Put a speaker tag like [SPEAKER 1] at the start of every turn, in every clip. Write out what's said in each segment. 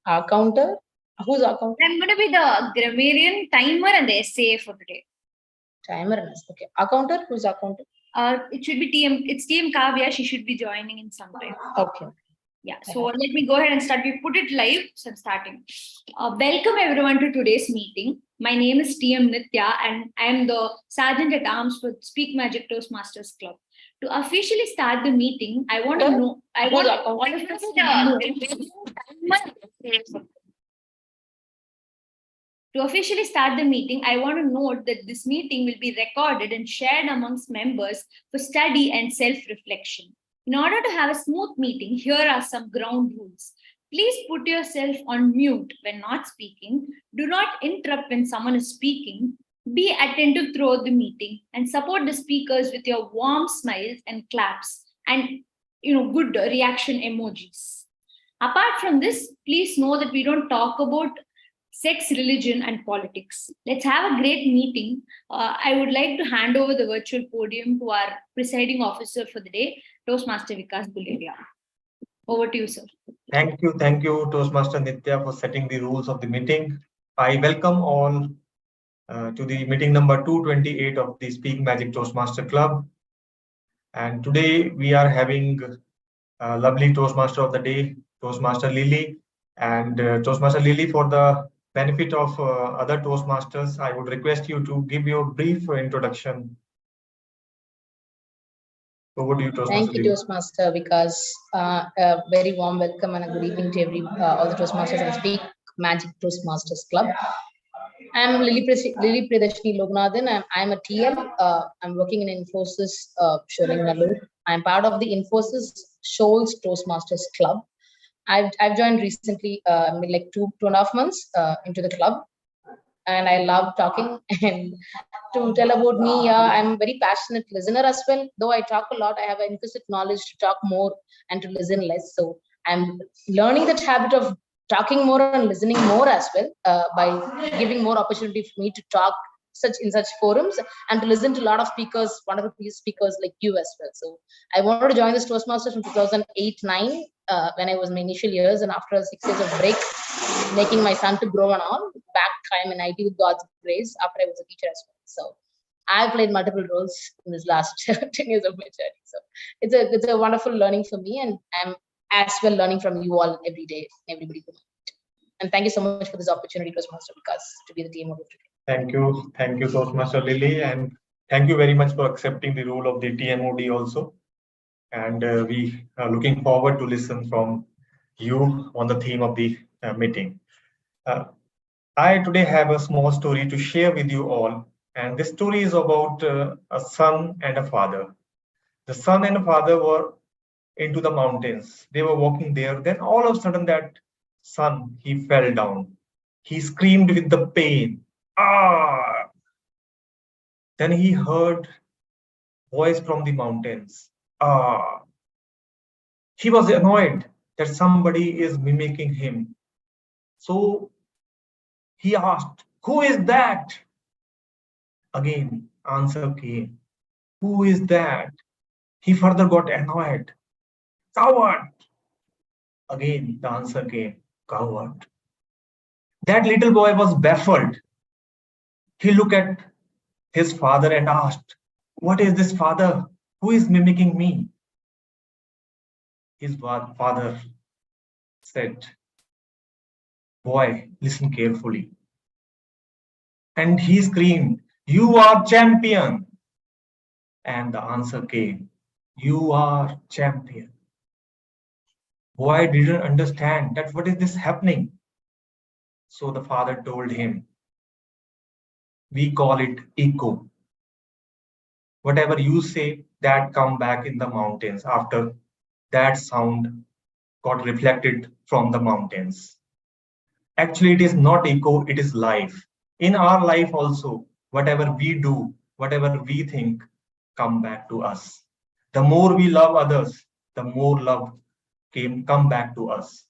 [SPEAKER 1] Our counter? Who's our counter?
[SPEAKER 2] I'm going to be the grammarian, timer, and the essay for today.
[SPEAKER 1] Timer and essay. Okay. Our counter? Who's our counter?
[SPEAKER 2] It should be TM. It's TM Kavya. She should be joining in some time.
[SPEAKER 1] Okay.
[SPEAKER 2] Yeah. So let me go ahead and start. We put it live. So I'm starting. Welcome everyone to today's meeting. My name is TM Nitya, and I am the Sergeant at Arms for Speak Magic Toastmasters Club. To officially start the meeting, I want to know. I want all of us to know. To officially start the meeting, I want to note that this meeting will be recorded and shared amongst members for study and self-reflection. In order to have a smooth meeting, here are some ground rules. Please put yourself on mute when not speaking. Do not interrupt when someone is speaking. Be attentive throughout the meeting and support the speakers with your warm smiles and claps and good reaction emojis. Apart from this, please know that we don't talk about sex, religion, and politics. Let's have a great meeting. I would like to hand over the virtual podium to our presiding officer for the day, Toastmaster Vikas Buleria. Over to you, sir.
[SPEAKER 3] Thank you, Toastmaster Nitya, for setting the rules of the meeting. I welcome all to the meeting number 228 of the Speak Magic Toastmaster Club. And today we are having a lovely Toastmaster of the day, Toastmaster Lily. And Toastmaster Lily, for the benefit of other Toastmasters, I would request you to give your brief introduction. Over to you, Toastmaster.
[SPEAKER 1] Thank you, Toastmaster, because a very warm welcome and a good evening to all the Toastmasters and Speak Magic Toastmasters Club. I'm Lily Pradashni Lognathan. I'm a TL. I'm working in Infosys, Sholingalur. I'm part of the Infosys Shoals Toastmasters Club. I've joined recently, like 2.5 months into the club, and I love talking. And to tell about me, I'm a very passionate listener as well. Though I talk a lot, I have an implicit knowledge to talk more and to listen less. So I'm learning that habit of talking more and listening more as well, by giving more opportunity for me to talk in such forums and to listen to a lot of speakers, wonderful speakers like you as well. So I wanted to join this Toastmasters from 2008-9 when I was in my initial years, and after 6 years of break, making my son to grow and all, back I'm in IT with God's grace after I was a teacher as well. So I've played multiple roles in this last 10 years of my journey. So it's a wonderful learning for me, and I'm as well learning from you all every day, everybody. And thank you so much for this opportunity, Toastmaster Vikas, to be the team of today.
[SPEAKER 3] Thank you, Toastmaster Lily, and thank you very much for accepting the role of the TMOD also. And we are looking forward to listen from you on the theme of the meeting. I today have a small story to share with you all, and this story is about a son and a father. The son and father were into the mountains. They were walking there. Then all of a sudden that son, he fell down. He screamed with the pain. Ah! Then he heard voice from the mountains. Ah! He was annoyed that somebody is mimicking him. So he asked, "Who is that?" Again, answer came. "Who is that?" He further got annoyed. "Coward!" Again, the answer came. "Coward." That little boy was baffled. He looked at his father and asked, "What is this, father? Who is mimicking me?" His father said, "Boy, listen carefully." And he screamed, "You are champion." And the answer came, "You are champion." Boy didn't understand that what is this happening. So the father told him, "We call it echo. Whatever you say, that come back in the mountains after that sound got reflected from the mountains." Actually, it is not echo, it is life. In our life also, whatever we do, whatever we think, come back to us. The more we love others, the more love come back to us.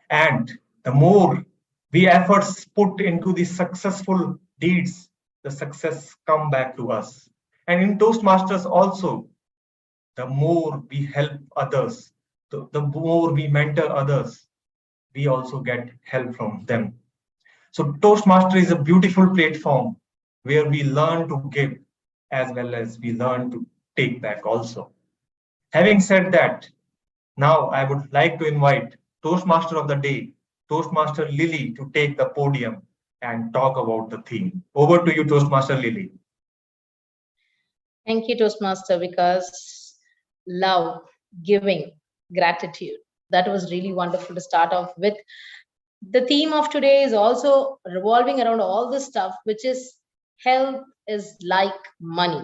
[SPEAKER 3] And the more we efforts put into the successful deeds, the success come back to us. And in Toastmasters also, the more we help others, the more we mentor others, we also get help from them. So Toastmaster is a beautiful platform where we learn to give as well as we learn to take back also. Having said that, now I would like to invite Toastmaster of the day, Toastmaster Lily, to take the podium and talk about the theme. Over to you, Toastmaster Lily.
[SPEAKER 1] Thank you, Toastmaster, because love, giving, gratitude. That was really wonderful to start off with. The theme of today is also revolving around all this stuff, which is health is like money.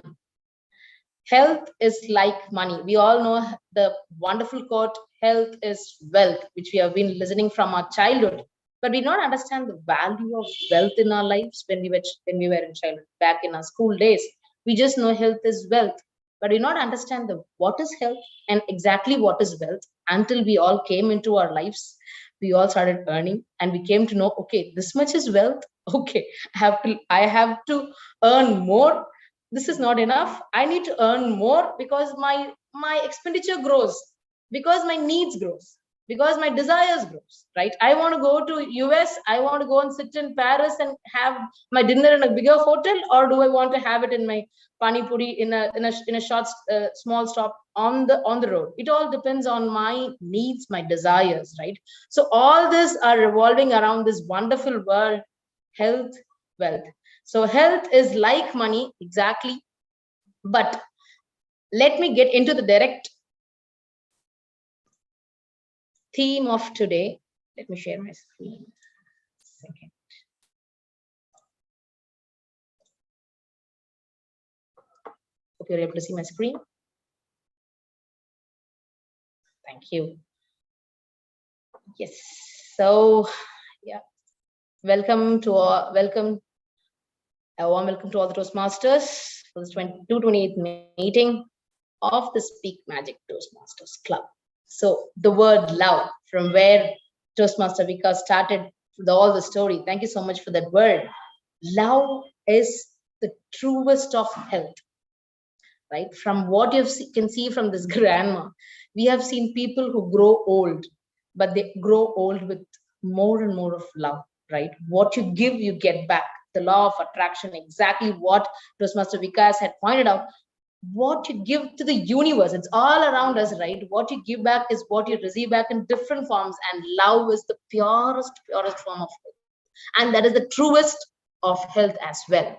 [SPEAKER 1] Health is like money. We all know the wonderful quote, health is wealth, which we have been listening from our childhood. But we don't understand the value of wealth in our lives when we were in childhood, back in our school days. We just know health is wealth, but we not understand the what is health and exactly what is wealth until we all came into our lives. We all started earning and we came to know, okay, this much is wealth. Okay, I have to earn more. This is not enough. I need to earn more because my expenditure grows, because my needs grows, because my desires grows, right? I want to go to US, I want to go and sit in Paris and have my dinner in a bigger hotel, or do I want to have it in my pani puri in a short small stop on the road? It all depends on my needs, my desires, right? So all this are revolving around this wonderful word, health, wealth. So health is like money, exactly. But let me get into the direct theme of today. Let me share my screen. Second. Hope you're able to see my screen. Thank you. Yes. So yeah, welcome to all. A warm welcome to all the Toastmasters for this 228th meeting of the Speak Magic Toastmasters Club. So the word love, from where Toastmaster Vikas started all the story. Thank you so much for that word. Love is the truest of health, right? From what you can see from this grandma, we have seen people who grow old, but they grow old with more and more of love, right? What you give, you get back. The law of attraction, exactly what Toastmaster Vikas had pointed out. What you give to the universe, it's all around us, right? What you give back is what you receive back in different forms, and love is the purest form of health, and that is the truest of health as well.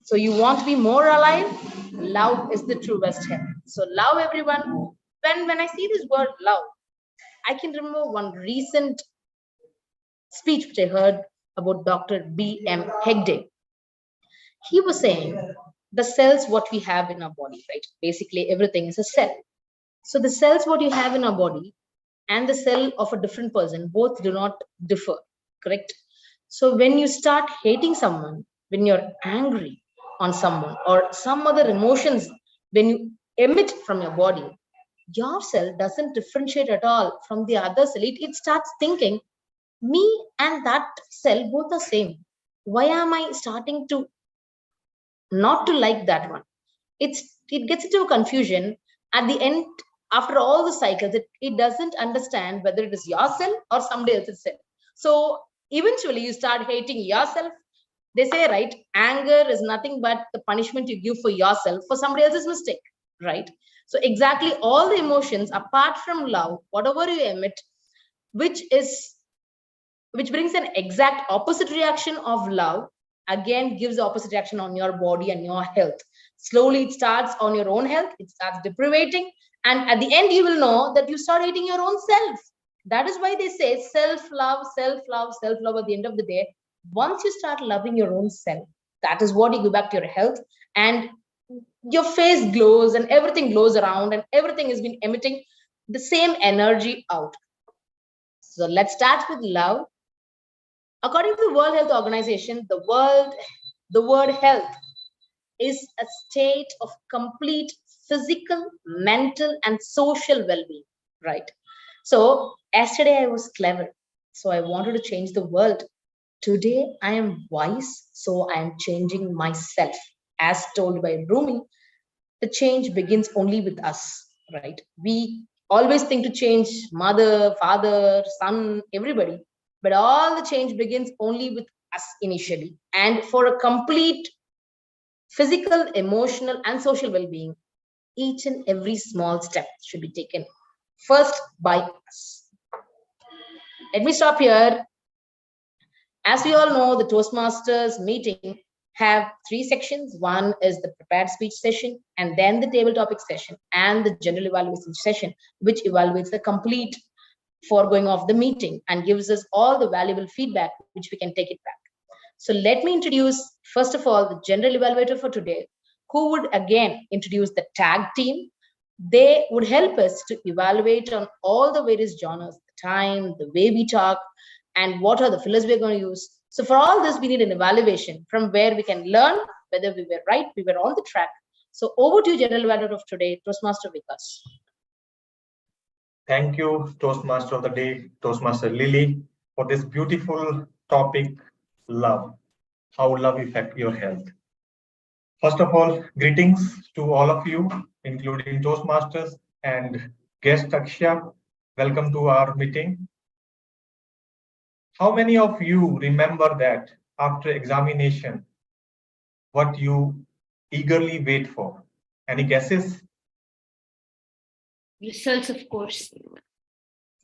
[SPEAKER 1] So you want to be more alive, love is the truest health. So love everyone. When I see this word love, I can remember one recent speech which I heard about Dr. B.M. Hegde. He was saying the cells what we have in our body, right? Basically everything is a cell. So the cells what you have in our body and the cell of a different person, both do not differ, correct? So when you start hating someone, when you're angry on someone or some other emotions, when you emit from your body, your cell doesn't differentiate at all from the other cell. It starts thinking, me and that cell both are same. Why am I starting to not to like that one? It gets into a confusion at the end. After all the cycles, it doesn't understand whether it is yourself or somebody else's self. So eventually you start hating yourself. They say, right, anger is nothing but the punishment you give for yourself for somebody else's mistake, right? So exactly all the emotions apart from love, whatever you emit, which brings an exact opposite reaction of love, again gives the opposite reaction on your body and your health. Slowly it starts on your own health, it starts deprivating, and at the end you will know that you start hating your own self. That is why they say self-love, self-love, self-love. At the end of the day, once you start loving your own self, that is what you go back to your health, and your face glows and everything glows around and everything has been emitting the same energy out. So let's start with love. According to the World Health Organization, the word health is a state of complete physical, mental, and social well-being, right? So yesterday I was clever, so I wanted to change the world. Today I am wise, so I am changing myself. As told by Rumi, the change begins only with us, right? We always think to change mother, father, son, everybody. But all the change begins only with us initially. And for a complete physical, emotional, and social well-being, each and every small step should be taken first by us. Let me stop here. As we all know, the Toastmasters meeting have three sections. One is the prepared speech session, and then the table topic session, and the general evaluation session, which evaluates the complete foregoing of the meeting and gives us all the valuable feedback, which we can take it back. So let me introduce, first of all, the general evaluator for today, who would again introduce the tag team. They would help us to evaluate on all the various genres, the time, the way we talk, and what are the fillers we're going to use. So for all this, we need an evaluation from where we can learn whether we were right, we were on the track. So over to you, General Evaluator of today, Toastmaster Vikas.
[SPEAKER 3] Thank you, Toastmaster of the Day, Toastmaster Lily, for this beautiful topic, love. How love affects your health. First of all, greetings to all of you, including Toastmasters and guest Akshay. Welcome to our meeting. How many of you remember that after examination, what you eagerly wait for? Any guesses?
[SPEAKER 2] Results, of course.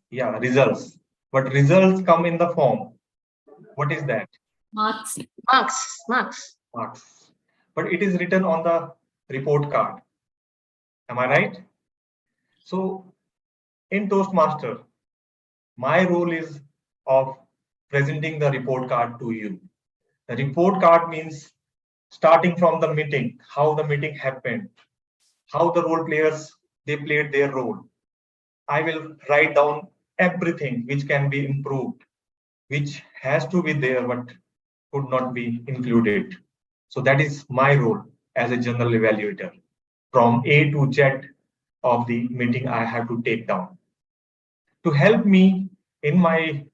[SPEAKER 3] Yeah, results. But results come in the form. What is that?
[SPEAKER 2] Marks.
[SPEAKER 1] Marks.
[SPEAKER 3] Marks. But it is written on the report card. Am I right? So in Toastmaster, my role is of presenting the report card to you. The report card means starting from the meeting, how the meeting happened, how the role players, they played their role. I will write down everything which can be improved, which has to be there but could not be included. So that is my role as a general evaluator. From A to Z of the meeting I have to take down. To help me in my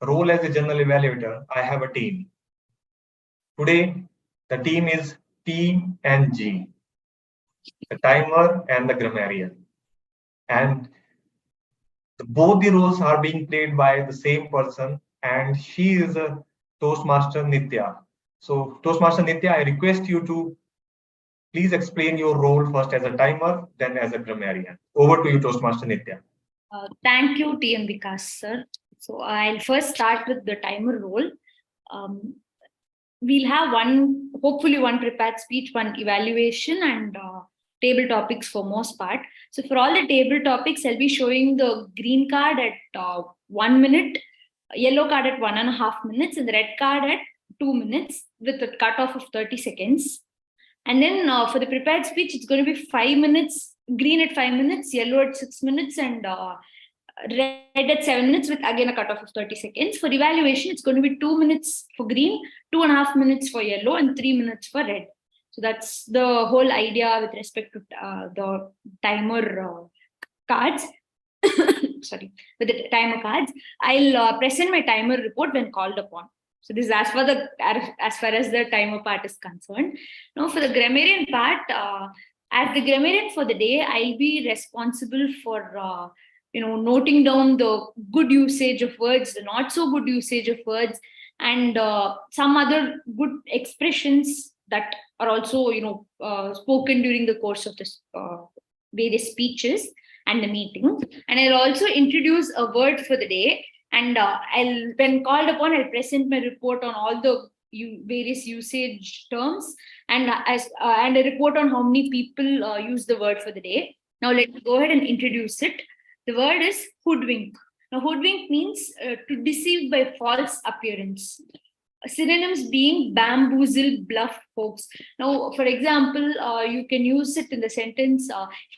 [SPEAKER 3] role as a general evaluator, I have a team. Today, the team is T and G, the timer and the grammarian. And both the roles are being played by the same person, and she is a Toastmaster Nitya. So, Toastmaster Nitya, I request you to please explain your role first as a timer, then as a grammarian. Over to you, Toastmaster Nitya.
[SPEAKER 2] Thank you, TM Vikas, sir. So I'll first start with the timer role. We'll have hopefully one prepared speech, one evaluation, and table topics for most part. So for all the table topics, I'll be showing the green card at 1 minute, yellow card at 1.5 minutes, and the red card at 2 minutes with a cutoff of 30 seconds. And then for the prepared speech, it's going to be 5 minutes, green at 5 minutes, yellow at 6 minutes, and red at 7 minutes with again a cutoff of 30 seconds. For evaluation, it's going to be 2 minutes for green, 2.5 minutes for yellow, and 3 minutes for red. So that's the whole idea with respect to the timer cards. Sorry, with the timer cards. I'll present my timer report when called upon. So this is as far as the timer part is concerned. Now for the grammarian part, as the grammarian for the day, I'll be responsible for noting down the good usage of words, the not so good usage of words, and some other good expressions that are also spoken during the course of this various speeches and the meeting. And I'll also introduce a word for the day. And when called upon, I'll present my report on all the various usage terms and a report on how many people use the word for the day. Now let me go ahead and introduce it. The word is hoodwink. Now hoodwink means to deceive by false appearance. Synonyms being bamboozle, bluff, hoax. Now, for example, you can use it in the sentence,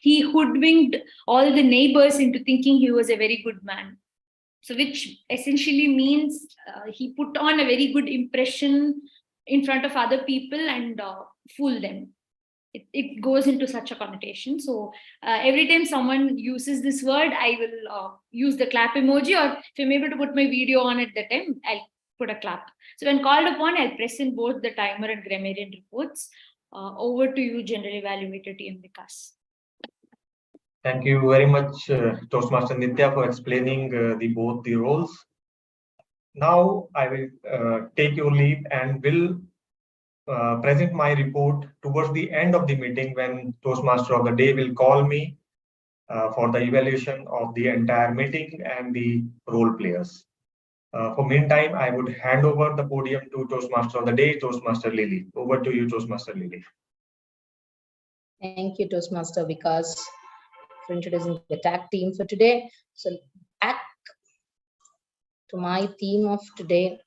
[SPEAKER 2] he hoodwinked all the neighbors into thinking he was a very good man. So which essentially means he put on a very good impression in front of other people and fool them. It goes into such a connotation. So every time someone uses this word, I will use the clap emoji, or if I'm able to put my video on at the time, I'll put a clap. So when called upon, I'll present both the timer and grammarian reports. Over to you, General Evaluator TM Vikas.
[SPEAKER 3] Thank you very much, Toastmaster Nitya, for explaining both the roles. Now I will take your leave and will present my report towards the end of the meeting, when Toastmaster of the day will call me for the evaluation of the entire meeting and the role players. For meantime, I would hand over the podium to Toastmaster of the day, Toastmaster Lily. Over to you, Toastmaster Lily.
[SPEAKER 1] Thank you, Toastmaster Vikas, for introducing the tag team for today. So back to my theme of today,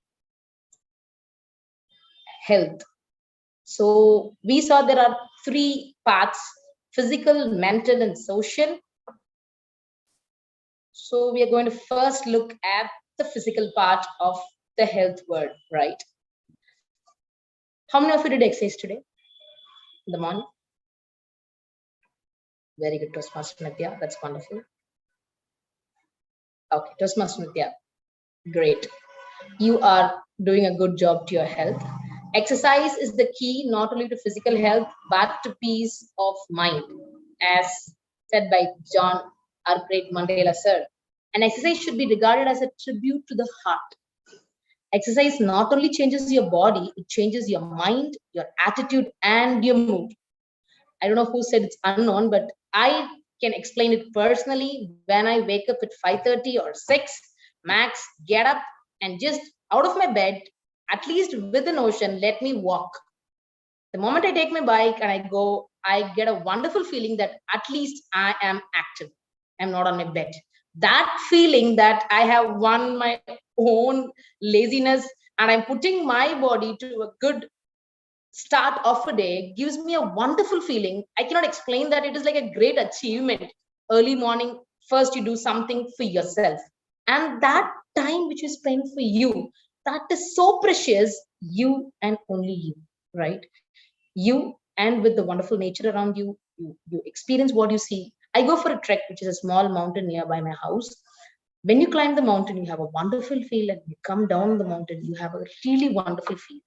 [SPEAKER 1] health. So we saw there are three parts: physical, mental, and social. So we are going to first look at the physical part of the health word, right? How many of you did exercise today in the morning? Very good, Toastmaster Nitya. That's wonderful. Okay, Toastmaster Nitya, great. You are doing a good job to your health. Exercise is the key not only to physical health but to peace of mind, as said by John, our great Mandela sir. And exercise should be regarded as a tribute to the heart. Exercise not only changes your body, it changes your mind, your attitude, and your mood. I don't know who said it's unknown, but I can explain it personally. When I wake up at 5:30 or 6, max, get up and just out of my bed, at least with the notion, let me walk. The moment I take my bike and I go, I get a wonderful feeling that at least I am active. I'm not on my bed. That feeling that I have won my own laziness and I'm putting my body to a good start of a day gives me a wonderful feeling. I cannot explain that. It is like a great achievement. Early morning, first you do something for yourself. And that time which you spend for you, that is so precious, you and only you, right? You and with the wonderful nature around you, you experience what you see. I go for a trek, which is a small mountain nearby my house. When you climb the mountain, you have a wonderful feel, and you come down the mountain, you have a really wonderful feel.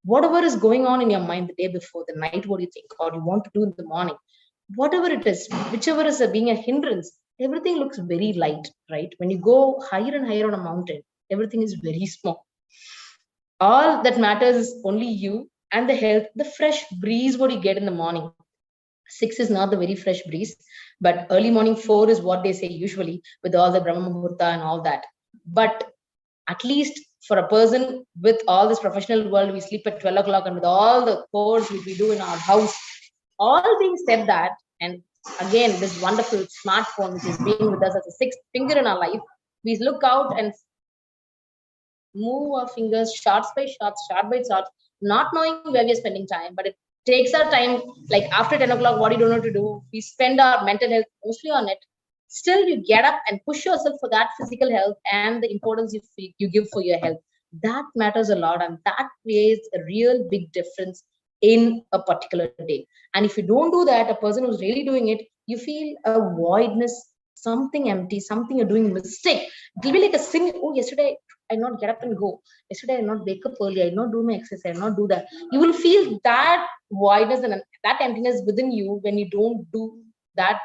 [SPEAKER 1] Whatever is going on in your mind the day before, the night, what you think, or you want to do in the morning, whatever it is, whichever is being a hindrance, everything looks very light, right? When you go higher and higher on a mountain, everything is very small. All that matters is only you and the health, the fresh breeze, what you get in the morning. 6 is not the very fresh breeze, but early morning 4 is what they say usually, with all the Brahma Muhurta and all that. But at least for a person with all this professional world, we sleep at 12 o'clock, and with all the chores which we do in our house, all being said that, and again, this wonderful smartphone which is being with us as a sixth finger in our life, we look out and move our fingers shots by shots, shot by shot, not knowing where we're spending time, but it takes our time. Like after 10 o'clock, what you don't know to do, we spend our mental health mostly on it. Still, you get up and push yourself for that physical health and the importance you give for your health. That matters a lot, and that creates a real big difference in a particular day. And if you don't do that, a person who's really doing it, you feel a voidness, something empty, something you're doing mistake. It'll be like a sin. Oh, yesterday I not get up and go. Yesterday I not wake up early. I not do my exercise. I not do that. You will feel that voidness and that emptiness within you when you don't do that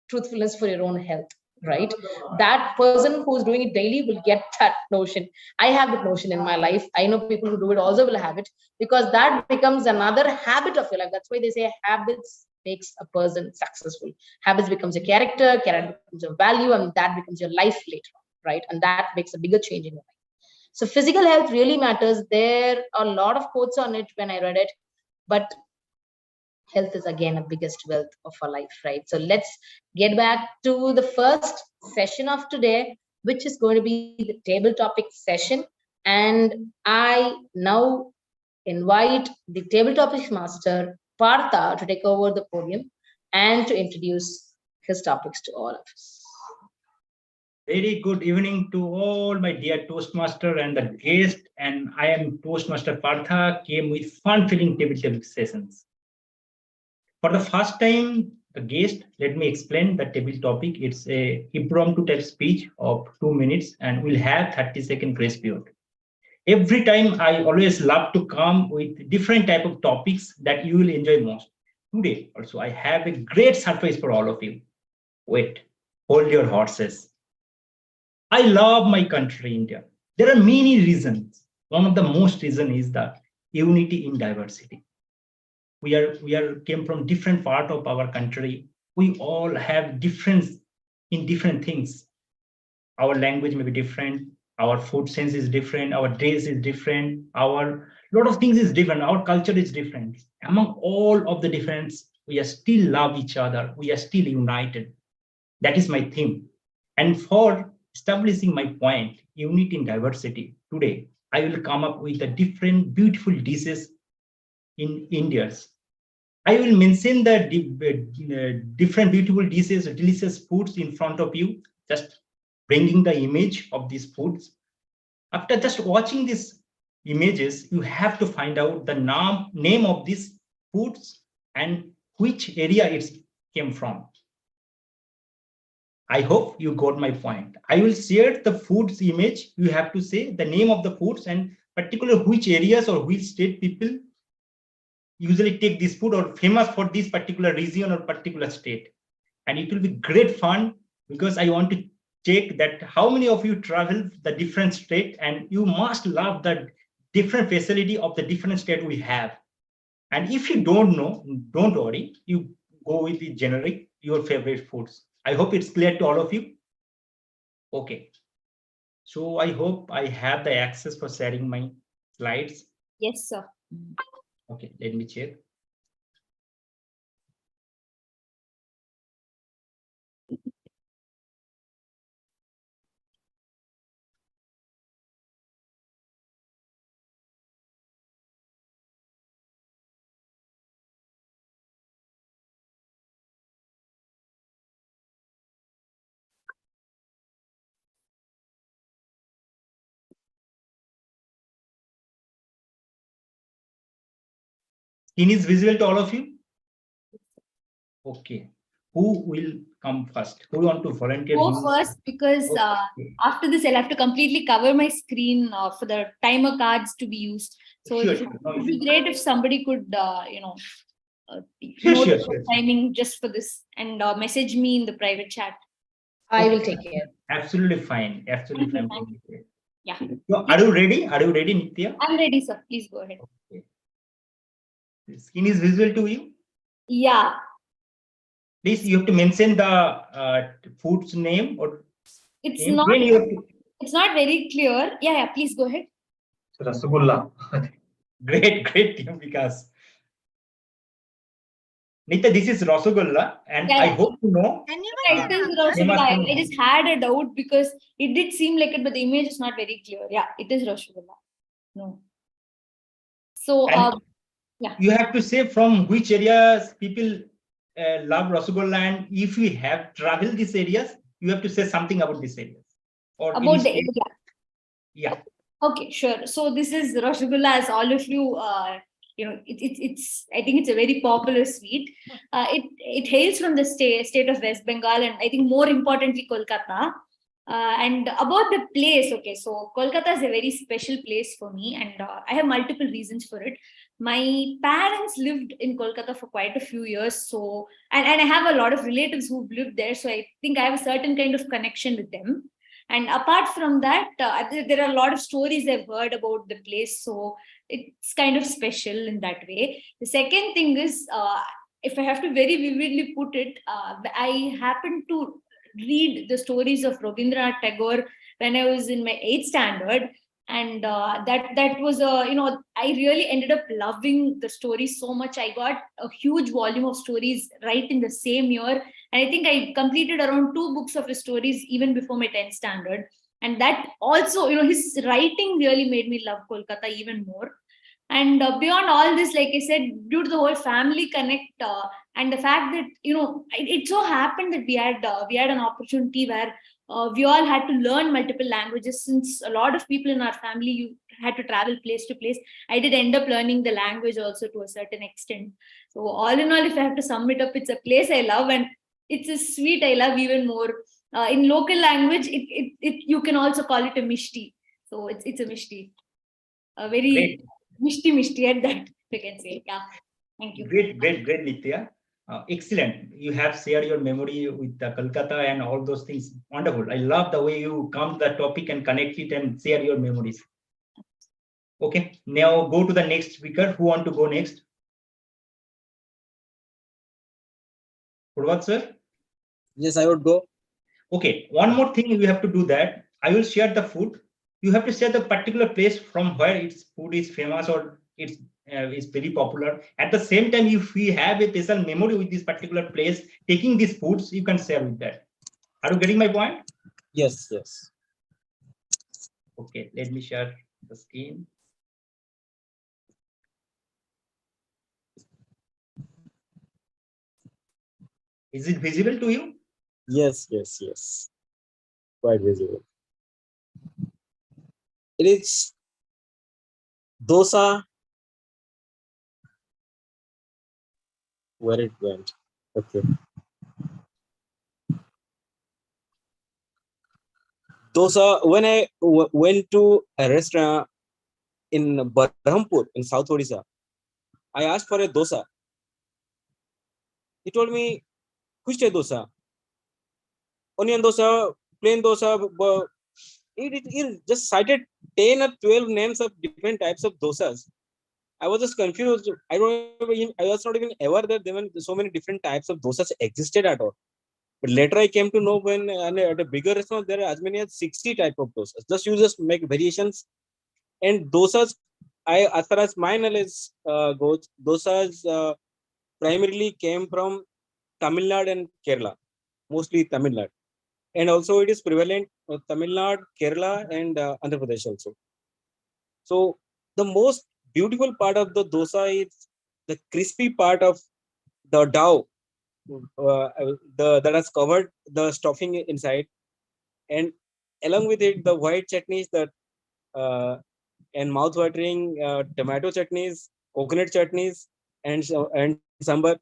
[SPEAKER 1] truthfulness for your own health, right? That person who's doing it daily will get that notion. I have that notion in my life. I know people who do it also will have it, because that becomes another habit of your life. That's why they say habits makes a person successful. Habits becomes a character becomes a value, and that becomes your life later on, right? And that makes a bigger change in your life. So physical health really matters. There are a lot of quotes on it when I read it, but health is again a biggest wealth of our life, right? So let's get back to the first session of today, which is going to be the table topic session. And I now invite the table topics master, Partha, to take over the podium and to introduce his topics to all of us.
[SPEAKER 4] Very good evening to all my dear Toastmaster and the guest. And I am Toastmaster Partha, came with fun-filling table topic sessions. For the first time, the guest, let me explain the table topic. It's a impromptu type speech of 2 minutes, and we'll have 30-second grace period. Every time, I always love to come with different type of topics that you will enjoy most. Today also, I have a great surprise for all of you. Wait, hold your horses. I love my country, India. There are many reasons. One of the most reason is the unity in diversity. We came from different part of our country. We all have difference in different things. Our language may be different. Our food sense is different. Our dress is different. Our lot of things is different. Our culture is different. Among all of the difference, we are still love each other. We are still united. That is my theme. And for establishing my point, unity in diversity, today I will come up with a different beautiful dishes in India's. I will mention the different beautiful dishes, delicious foods in front of you, just bringing the image of these foods. After just watching these images, you have to find out the name of these foods and which area it came from. I hope you got my point. I will share the foods image. You have to say the name of the foods and particular which areas or which state people usually take this food or famous for this particular region or particular state. And it will be great fun because I want to check that how many of you travel the different state and you must love the different facility of the different state we have. And if you don't know, don't worry, you go with the generic, your favorite foods. I hope it's clear to all of you. Okay. So I hope I have the access for sharing my slides.
[SPEAKER 2] Yes, sir.
[SPEAKER 4] Okay, let me check. Screen is visible to all of you? Okay. Who will come first? Who want to volunteer?
[SPEAKER 2] Go first because
[SPEAKER 4] Okay.
[SPEAKER 2] after this, I'll have to completely cover my screen for the timer cards to be used. So
[SPEAKER 4] Sure,
[SPEAKER 2] it
[SPEAKER 4] sure. No
[SPEAKER 2] would be
[SPEAKER 4] issue.
[SPEAKER 2] great if somebody could,
[SPEAKER 4] Sure,
[SPEAKER 2] note
[SPEAKER 4] sure,
[SPEAKER 2] the
[SPEAKER 4] sure.
[SPEAKER 2] timing just for this and message me in the private chat.
[SPEAKER 1] I will take care.
[SPEAKER 4] Absolutely fine. Absolutely
[SPEAKER 2] Thank
[SPEAKER 4] fine.
[SPEAKER 2] Yeah,
[SPEAKER 4] So are you ready? Are you ready, Nitya?
[SPEAKER 2] I'm ready, sir. Please go ahead.
[SPEAKER 4] Okay. The screen is visible to you.
[SPEAKER 2] Yeah,
[SPEAKER 4] Please, you have to mention the food's name or
[SPEAKER 2] it's
[SPEAKER 4] name.
[SPEAKER 2] not.
[SPEAKER 4] Then you have to.
[SPEAKER 2] It's not very clear. Yeah, please go ahead.
[SPEAKER 3] Rasgulla.
[SPEAKER 4] Great, great team because Nitya, this is Rasagulla, and
[SPEAKER 2] Yeah,
[SPEAKER 4] I
[SPEAKER 2] yeah.
[SPEAKER 4] hope you know.
[SPEAKER 2] Yeah, it is
[SPEAKER 4] Famous
[SPEAKER 2] Rasgulla.
[SPEAKER 4] from-
[SPEAKER 2] I just had a doubt because it did seem like it, but the image is not very clear. Yeah, it is Rasgulla. No. So,
[SPEAKER 4] And
[SPEAKER 2] yeah.
[SPEAKER 4] you have to say from which areas people love Rasagulla, and if you have traveled these areas, you have to say something about these areas. Or
[SPEAKER 2] About
[SPEAKER 4] any
[SPEAKER 2] the
[SPEAKER 4] state.
[SPEAKER 2] area.
[SPEAKER 4] Yeah.
[SPEAKER 2] Okay, sure. So this is Rasgulla, as all of you, it's. I think it's a very popular sweet. It hails from the state of West Bengal, and I think more importantly, Kolkata. And about the place, okay, so Kolkata is a very special place for me, and I have multiple reasons for it. My parents lived in Kolkata for quite a few years, so and I have a lot of relatives who've lived there, so I think I have a certain kind of connection with them. And apart from that, there are a lot of stories I've heard about the place, so it's kind of special in that way. The second thing is, if I have to very vividly put it, I happened to read the stories of Rabindranath Tagore when I was in my 8th standard, and that was I really ended up loving the stories so much. I got a huge volume of stories right in the same year, and I think I completed around 2 books of his stories even before my 10th standard. And that also, his writing really made me love Kolkata even more. And beyond all this, like I said, due to the whole family connect and the fact that it so happened that we had an opportunity where we all had to learn multiple languages, since a lot of people in our family you had to travel place to place. I did end up learning the language also to a certain extent. So all in all, if I have to sum it up, it's a place I love, and it's a sweet I love even more. In local language, it you can also call it a mishti. So it's a mishti, a very
[SPEAKER 4] Great.
[SPEAKER 2] mishti at that, we can say. Yeah, thank you.
[SPEAKER 4] Great, Nitya. Excellent. You have shared your memory with the Kolkata and all those things. Wonderful. I love the way you come to the topic and connect it and share your memories. Okay, now go to the next speaker. Who want to go next? Purvat sir?
[SPEAKER 5] Yes, I would go.
[SPEAKER 4] Okay, one more thing you have to do that. I will share the food. You have to share the particular place from where its food is famous or it's is very popular. At the same time, if we have a special memory with this particular place, taking these foods, you can share with that. Are you getting my point?
[SPEAKER 5] Yes, yes.
[SPEAKER 4] Okay, let me share the screen. Is it visible to you?
[SPEAKER 5] Yes, yes, yes. Quite visible. It is dosa. Where it went. Okay. Dosa. When I went to a restaurant in Berhampur in South Odisha, I asked for a dosa. He told me, which dosa? Onion dosa, plain dosa. It just cited 10 or 12 names of different types of dosas. I was just confused. I was not even aware that there were so many different types of dosas existed at all. But later I came to know when at a bigger restaurant there are as many as 60 type of dosas. You just make variations. And dosas, as far as my knowledge goes, dosas primarily came from Tamil Nadu and Kerala, mostly Tamil Nadu. And also it is prevalent Tamil Nadu, Kerala, and Andhra Pradesh also. So the most beautiful part of the dosa is the crispy part of the dough that has covered the stuffing inside, and along with it the white chutneys that and mouth-watering tomato chutneys, coconut chutneys, and sambar.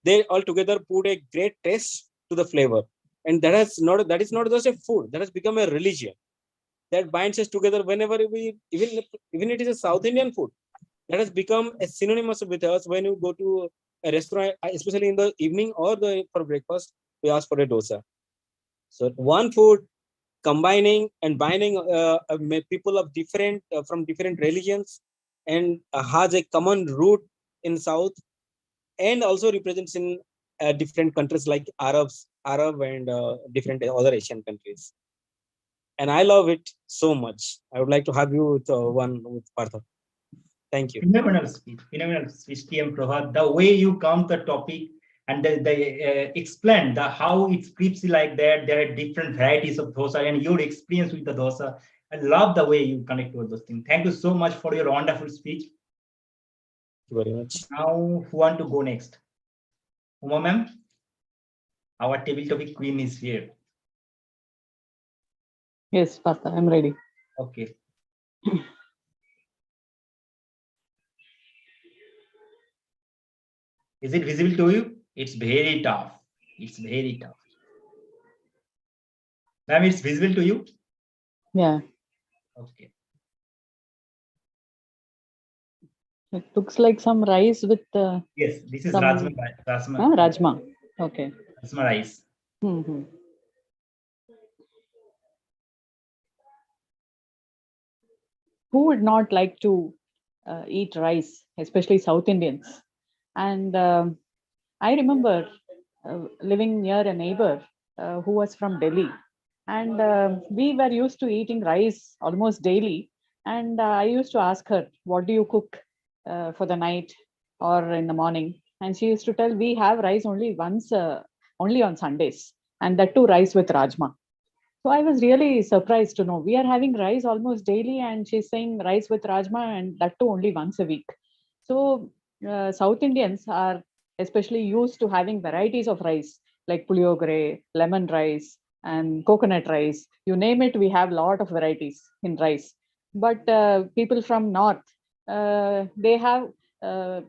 [SPEAKER 5] They all together put a great taste to the flavor, and that is not just a food, that has become a religion that binds us together. Whenever we even it is a South Indian food, that has become a synonymous with us. When you go to a restaurant, especially in the evening or for breakfast, we ask for a dosa. So one food combining and binding people of different from different religions, and has a common root in South, and also represents in different countries like Arab and different other Asian countries. And I love it so much. I would like to have you with one with Partha. Thank you.
[SPEAKER 4] Phenomenal speech, TM Prabhat. The way you count the topic and they explain the how it scripts like that. There are different varieties of dosa and your experience with the dosa. I love the way you connect with those things. Thank you so much for your wonderful speech.
[SPEAKER 5] Thank you very much.
[SPEAKER 4] Now, who want to go next? Uma ma'am, our table topic queen is here.
[SPEAKER 6] Yes, Partha, I'm ready.
[SPEAKER 4] Okay. Is it visible to you? It's very tough. It's very tough. Ma'am, it's visible to you?
[SPEAKER 6] Yeah,
[SPEAKER 4] Okay.
[SPEAKER 6] it looks like some rice with
[SPEAKER 4] Yes, this is
[SPEAKER 6] some rajma. Okay.
[SPEAKER 4] Rajma rice.
[SPEAKER 6] Mm-hmm. Who would not like to eat rice, especially South Indians? And I remember living near a neighbor who was from Delhi, and we were used to eating rice almost daily. And I used to ask her, "What do you cook for the night or in the morning?" And she used to tell, "We have rice only once, only on Sundays, and that too rice with rajma." So I was really surprised to know we are having rice almost daily, and she's saying rice with rajma, and that too only once a week. So South Indians are especially used to having varieties of rice like puliogre, lemon rice, and coconut rice. You name it, we have a lot of varieties in rice. But people from North, they have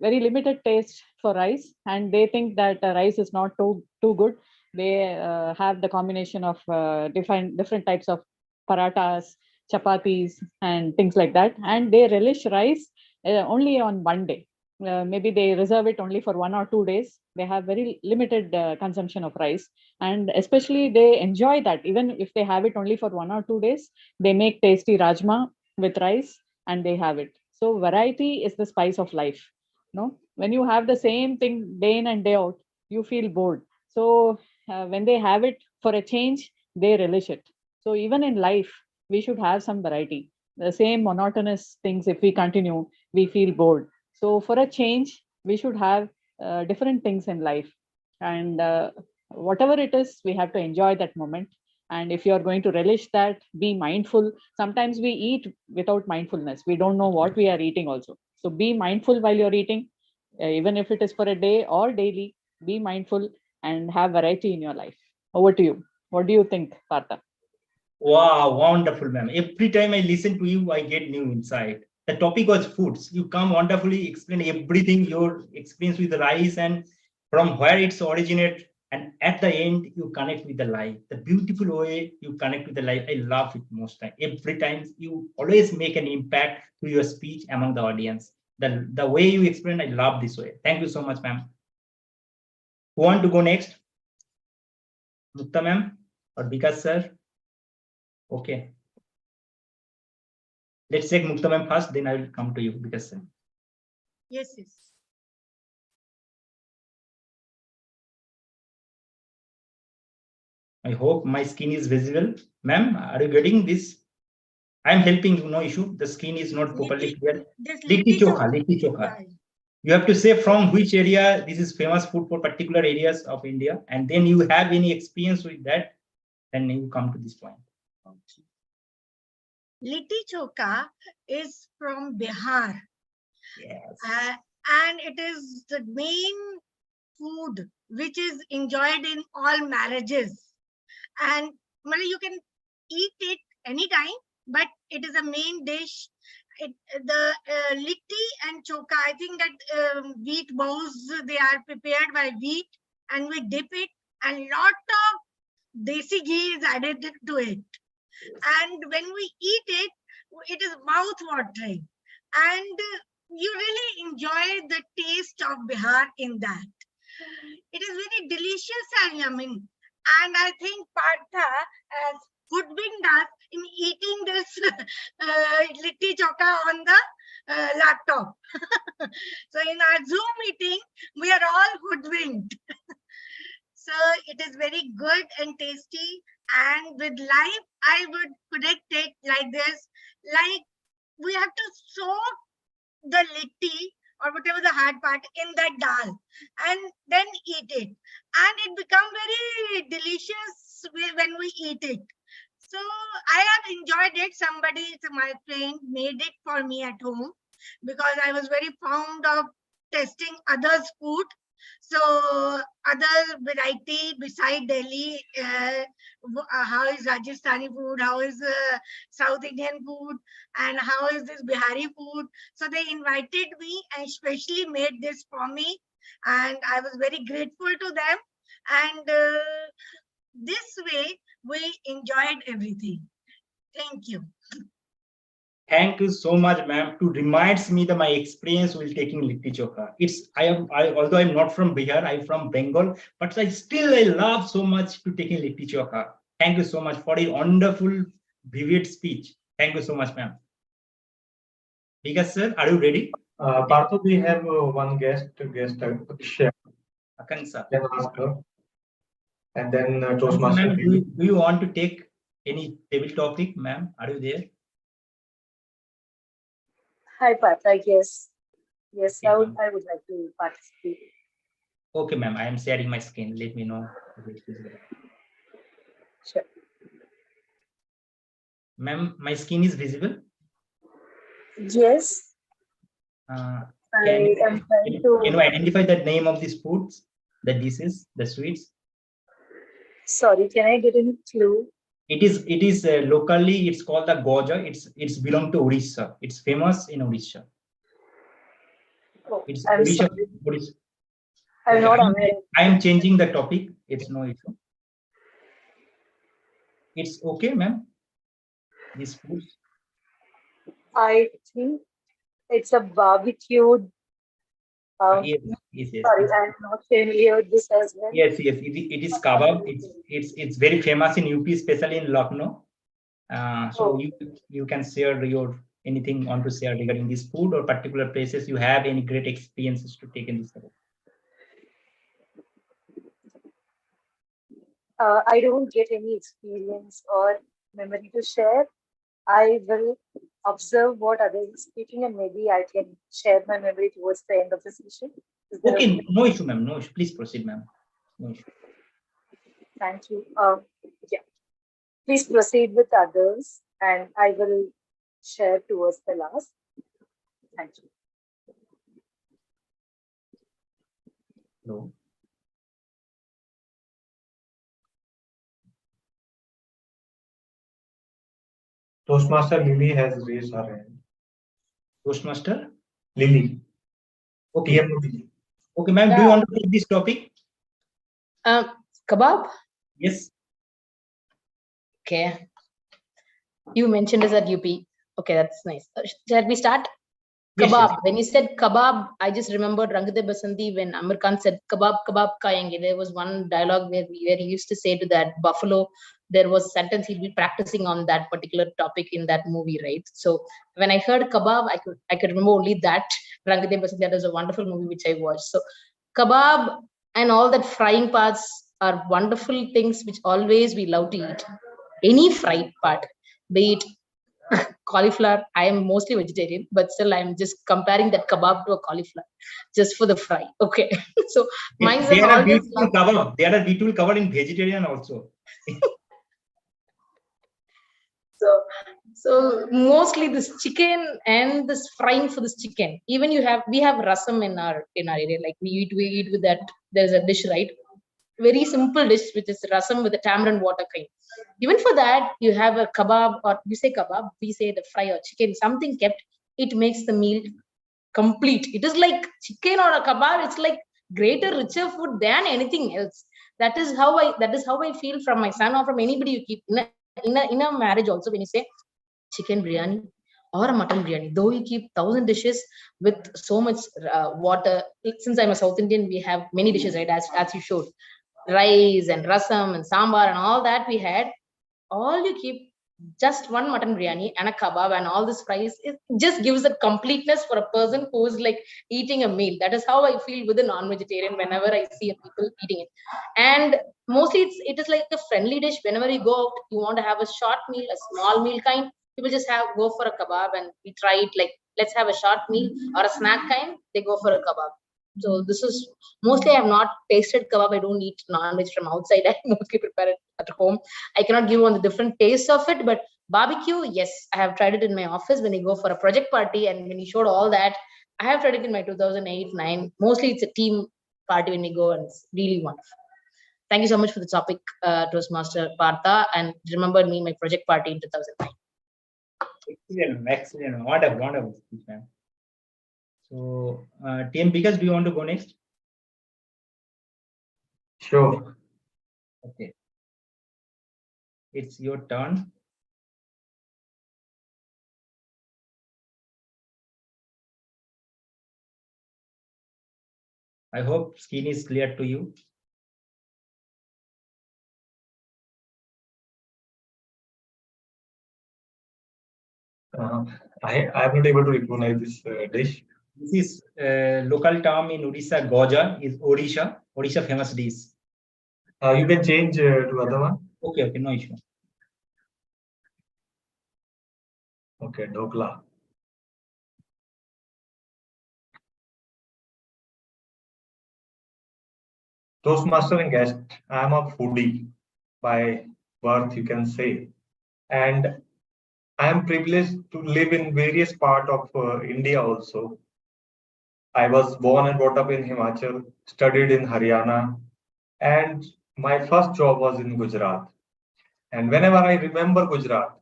[SPEAKER 6] very limited taste for rice, and they think that rice is not too good. They have the combination of different types of paratas, chapatis, and things like that, and they relish rice only on one day, maybe they reserve it only for 1 or 2 days. They have very limited consumption of rice, and especially they enjoy that. Even if they have it only for 1 or 2 days, they make tasty rajma with rice and they have it. So variety is the spice of life. No, when you have the same thing day in and day out, you feel bored. So when they have it for a change, they relish it. So even in life, we should have some variety. The same monotonous things, if we continue, we feel bored. So for a change, we should have different things in life, and whatever it is, we have to enjoy that moment. And if you are going to relish that, be mindful. Sometimes we eat without mindfulness. We don't know what we are eating also. So be mindful while you're eating, even if it is for a day or daily. Be mindful and have variety in your life. Over to you. What do you think, Partha?
[SPEAKER 4] Wow, wonderful, ma'am. Every time I listen to you, I get new insight. The topic was foods. You come wonderfully explain everything, your experience with the rice and from where it's originated. And at the end, you connect with the life. The beautiful way you connect with the life. I love it most time. Every time you always make an impact to your speech among the audience. The way you explain, I love this way. Thank you so much, ma'am. Who want to go next? Mukta ma'am or Vikas sir? Okay. Let's take Mukta ma'am first, then I will come to you because.
[SPEAKER 7] Yes, yes.
[SPEAKER 4] I hope my skin is visible. Ma'am, are you getting this? I'm helping you, no issue. The skin is not properly clear. Litti chokha, litti chokha.
[SPEAKER 7] Yeah.
[SPEAKER 4] You have to say from which area this is famous food for particular areas of India, and then you have any experience with that, then you come to this point.
[SPEAKER 7] Okay. Litti chokha is from Bihar.
[SPEAKER 4] Yes.
[SPEAKER 7] And it is the main food which is enjoyed in all marriages. And you can eat it anytime, but it is a main dish. The litti and chokha, I think that wheat balls, they are prepared by wheat, and we dip it, and lot of desi ghee is added to it. And when we eat it, it is mouth watering, and you really enjoy the taste of Bihar in that. It is very delicious and yummy. And I think Partha has hoodwinked us in eating this litti chokha on the laptop. So in our Zoom meeting, we are all hoodwinked. So it is very good and tasty. And with life, I would predict it like this. Like we have to soak the litti or whatever the hard part in that dal and then eat it. And it becomes very delicious when we eat it. So I have enjoyed it. Somebody, my friend, made it for me at home because I was very fond of testing others' food. So other variety beside Delhi, how is Rajasthani food, how is South Indian food, and how is this Bihari food. So they invited me and specially made this for me, and I was very grateful to them. And this way we enjoyed everything. Thank you.
[SPEAKER 4] Thank you so much, ma'am. To reminds me that my experience with taking litti chokha. Although I'm not from Bihar, I'm from Bengal, but I love so much to taking litti chokha. Thank you so much for a wonderful, vivid speech. Thank you so much, ma'am. Vikas sir, are you ready?
[SPEAKER 3] Partha, we have one guest, Akshay.
[SPEAKER 4] Akan sir.
[SPEAKER 3] Can ask her. And then
[SPEAKER 4] Ma'am,
[SPEAKER 3] Toastmaster.
[SPEAKER 4] do you want to take any table topic, ma'am? Are you there?
[SPEAKER 8] Hi, Partha. Yes, yes,
[SPEAKER 4] Okay,
[SPEAKER 8] I would like to participate.
[SPEAKER 4] Okay, ma'am. I am sharing my screen. Let me know.
[SPEAKER 8] Sure.
[SPEAKER 4] Ma'am, my skin is visible.
[SPEAKER 8] Yes,
[SPEAKER 4] Can
[SPEAKER 8] I am trying to.
[SPEAKER 4] you identify the name of these foods, the dishes, the sweets?
[SPEAKER 8] Sorry, can I get any clue?
[SPEAKER 4] It is locally. It's called the goja. It's belong to Orissa. It's famous in Orissa.
[SPEAKER 8] Oh,
[SPEAKER 4] It's
[SPEAKER 8] I'm
[SPEAKER 4] Orissa.
[SPEAKER 8] sorry.
[SPEAKER 4] Orissa.
[SPEAKER 8] I'm
[SPEAKER 4] Okay,
[SPEAKER 8] not aware.
[SPEAKER 4] I am changing the topic. It's no issue. It's okay, ma'am. These foods.
[SPEAKER 8] I think it's a barbecued
[SPEAKER 4] Yes, yes, yes.
[SPEAKER 8] Sorry, I'm not familiar with this as well.
[SPEAKER 4] Yes, yes. It is kebab. It's very famous in UP, especially in Lucknow. So you can share your anything on to share regarding this food or particular places you have any great experiences to take in this kebab.
[SPEAKER 8] I don't get any experience or memory to share. I will observe what others are speaking and maybe I can share my memory towards the end of the session. Is there
[SPEAKER 4] Okay,
[SPEAKER 8] okay?
[SPEAKER 4] no issue, ma'am. No issue. Please proceed, ma'am. No issue.
[SPEAKER 8] Thank you. Yeah, please proceed with others and I will share towards the last. Thank you.
[SPEAKER 3] No. Toastmaster Lily has raised her hand.
[SPEAKER 4] Toastmaster.
[SPEAKER 3] Lily.
[SPEAKER 4] Okay.
[SPEAKER 3] TMOD.
[SPEAKER 4] Okay, ma'am. Do you want to take this topic?
[SPEAKER 1] Kebab.
[SPEAKER 4] Yes.
[SPEAKER 1] Okay. You mentioned us at UP. Okay, that's nice. Shall we start?
[SPEAKER 4] Yes,
[SPEAKER 1] Kebab.
[SPEAKER 4] yes.
[SPEAKER 1] When you said kebab, I just remembered Rangde Basanti when Amir Khan said kebab, kebab kayenge. There was one dialogue where he used to say to that buffalo, there was a sentence he'd be practicing on that particular topic in that movie, right? So when I heard kebab, I could remember only that Rangde Basanti. That was a wonderful movie which I watched. So kebab and all that frying parts are wonderful things which always we love to eat. Any fried part, be it cauliflower. I am mostly vegetarian, but still I'm just comparing that kebab to a cauliflower just for the fry. Okay. So mine's
[SPEAKER 4] There
[SPEAKER 1] an
[SPEAKER 4] are
[SPEAKER 1] always
[SPEAKER 4] beautiful kebab. There are beautiful kebab in vegetarian also.
[SPEAKER 1] so mostly this chicken and this frying for this chicken. Even we have rasam in our area. Like we eat with that. There's a dish, right? Very simple dish, which is rasam with a tamarind water kind. Even for that, you have a kebab, or you say kebab, we say the fry or chicken, something kept, it makes the meal complete. It is like chicken or a kebab, it's like greater, richer food than anything else. That is how I feel from my son or from anybody you keep in a marriage also. When you say chicken biryani or a mutton biryani, though you keep 1,000 dishes with so much water. Since I'm a South Indian, we have many dishes, right? As you showed, rice and rasam and sambar and all that we had. All you keep just one mutton biryani and a kebab and all this fries, it just gives a completeness for a person who's like eating a meal. That is how I feel with a non-vegetarian whenever I see people eating it. And mostly it is like a friendly dish. Whenever you go out, you want to have a short meal, a small meal kind, people just go for a kebab, and we try it like, let's have a short meal or a snack kind, they go for a kebab. So this is mostly, I have not tasted kebab. I don't eat non-veg from outside. I mostly prepare it at home. I cannot give on the different taste of it, but barbecue, yes, I have tried it in my office when you go for a project party, and when you showed all that, I have tried it in my 2008-9. Mostly it's a team party when we go, and it's really wonderful. Thank you so much for the topic, Toastmaster Partha, and remember me my project party in 2009.
[SPEAKER 4] Excellent, excellent. Wonderful speech, ma'am. So, TM Bikas, do you want to go next?
[SPEAKER 3] Sure.
[SPEAKER 4] Okay. It's your turn. I hope screen is clear to you.
[SPEAKER 3] I'm not able to recognize this dish.
[SPEAKER 4] This is local term in Odisha. Goja is Odisha famous dish.
[SPEAKER 3] You can change to other one.
[SPEAKER 4] Okay, no issue.
[SPEAKER 3] Okay, dokla. Toastmaster and guest, I am a foodie by birth, you can say. And I am privileged to live in various parts of India also. I was born and brought up in Himachal, studied in Haryana, and my first job was in Gujarat. And whenever I remember Gujarat,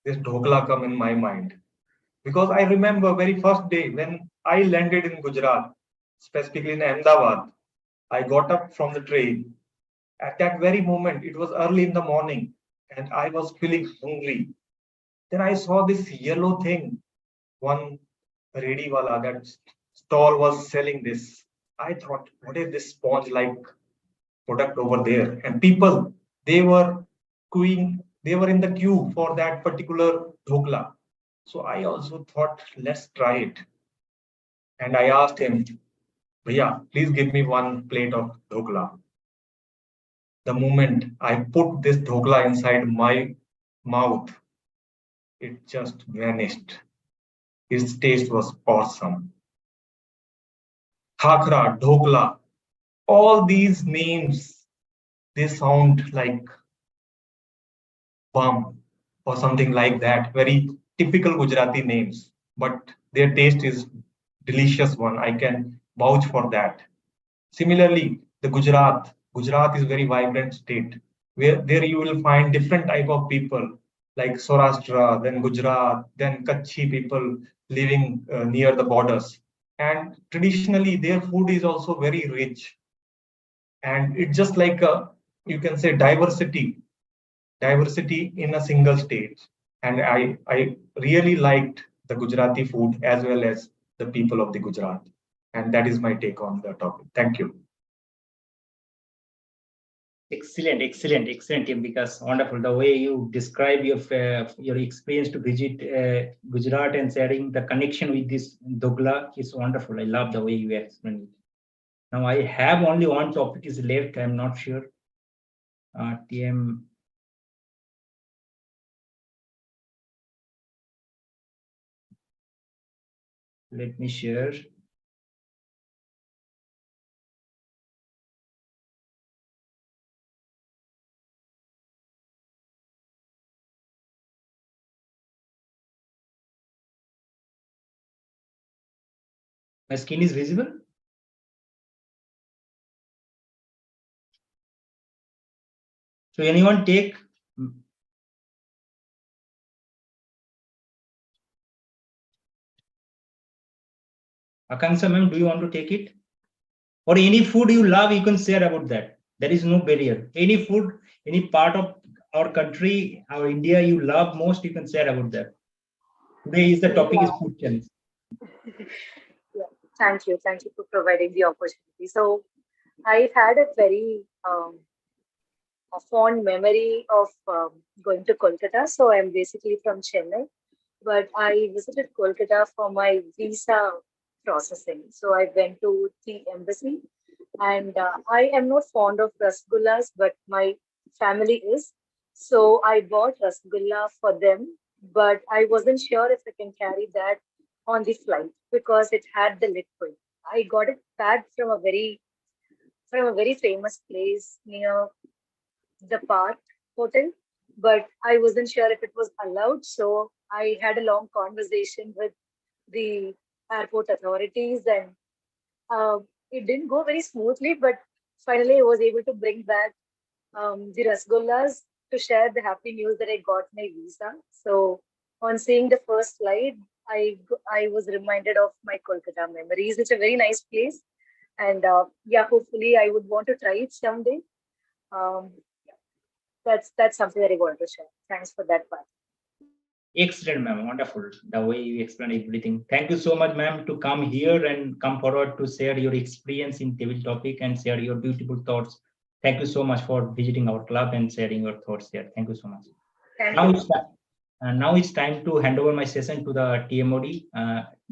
[SPEAKER 3] this dhokla come in my mind. Because I remember very first day when I landed in Gujarat, specifically in Ahmedabad, I got up from the train. At that very moment, it was early in the morning, and I was feeling hungry. Then I saw this yellow thing, one ready wala that stall was selling this. I thought, what is this sponge-like product over there? And people, they were they were in the queue for that particular dhokla. So I also thought, let's try it. And I asked him, Bhaiya, please give me one plate of dhokla. The moment I put this dhokla inside my mouth, it just vanished. Its taste was awesome. Khakra, dhokla, all these names, they sound like bum or something like that. Very typical Gujarati names, but their taste is delicious one. I can vouch for that. Similarly, the Gujarat is a very vibrant state where there you will find different type of people like Saurashtra, then Gujarat, then Kutchi people living near the borders. And traditionally, their food is also very rich. And it's just like you can say diversity in a single state. And I really liked the Gujarati food as well as the people of the Gujarat. And that is my take on the topic. Thank you.
[SPEAKER 4] Excellent, excellent, excellent, Tim, because wonderful. The way you describe your experience to visit Gujarat and sharing the connection with this Dogla is wonderful. I love the way you explained it. Now I have only one topic is left. I'm not sure. TM. Let me share. My skin is visible. So anyone take? Akanksha ma'am, do you want to take it? Or any food you love, you can share about that. There is no barrier. Any food, any part of our country, our India you love most, you can share about that. Today is the topic is food challenge.
[SPEAKER 8] Yeah, thank you. Thank you for providing the opportunity. So I had a very a fond memory of going to Kolkata. So I'm basically from Chennai, but I visited Kolkata for my visa processing. So I went to the embassy, and I am not fond of rasgullas, but my family is. So I bought rasgulla for them, but I wasn't sure if I can carry that on the flight because it had the lid pull. I got it packed from a very famous place near the Park Hotel, but I wasn't sure if it was allowed. So I had a long conversation with the airport authorities, and it didn't go very smoothly. But finally, I was able to bring back the rasgullas to share the happy news that I got my visa. So on seeing the first slide, I was reminded of my Kolkata memories. It's a very nice place, and yeah, hopefully I would want to try it someday. Um, that's something that I want to share. Thanks for that part.
[SPEAKER 4] Excellent, ma'am. Wonderful. The way you explain everything. Thank you so much, ma'am, to come here and come forward to share your experience in table topic and share your beautiful thoughts. Thank you so much for visiting our club and sharing your thoughts here. Thank you so much.
[SPEAKER 8] Thank
[SPEAKER 4] Now
[SPEAKER 8] you.
[SPEAKER 4] it's time. Now it's time to hand over my session to the TMOD,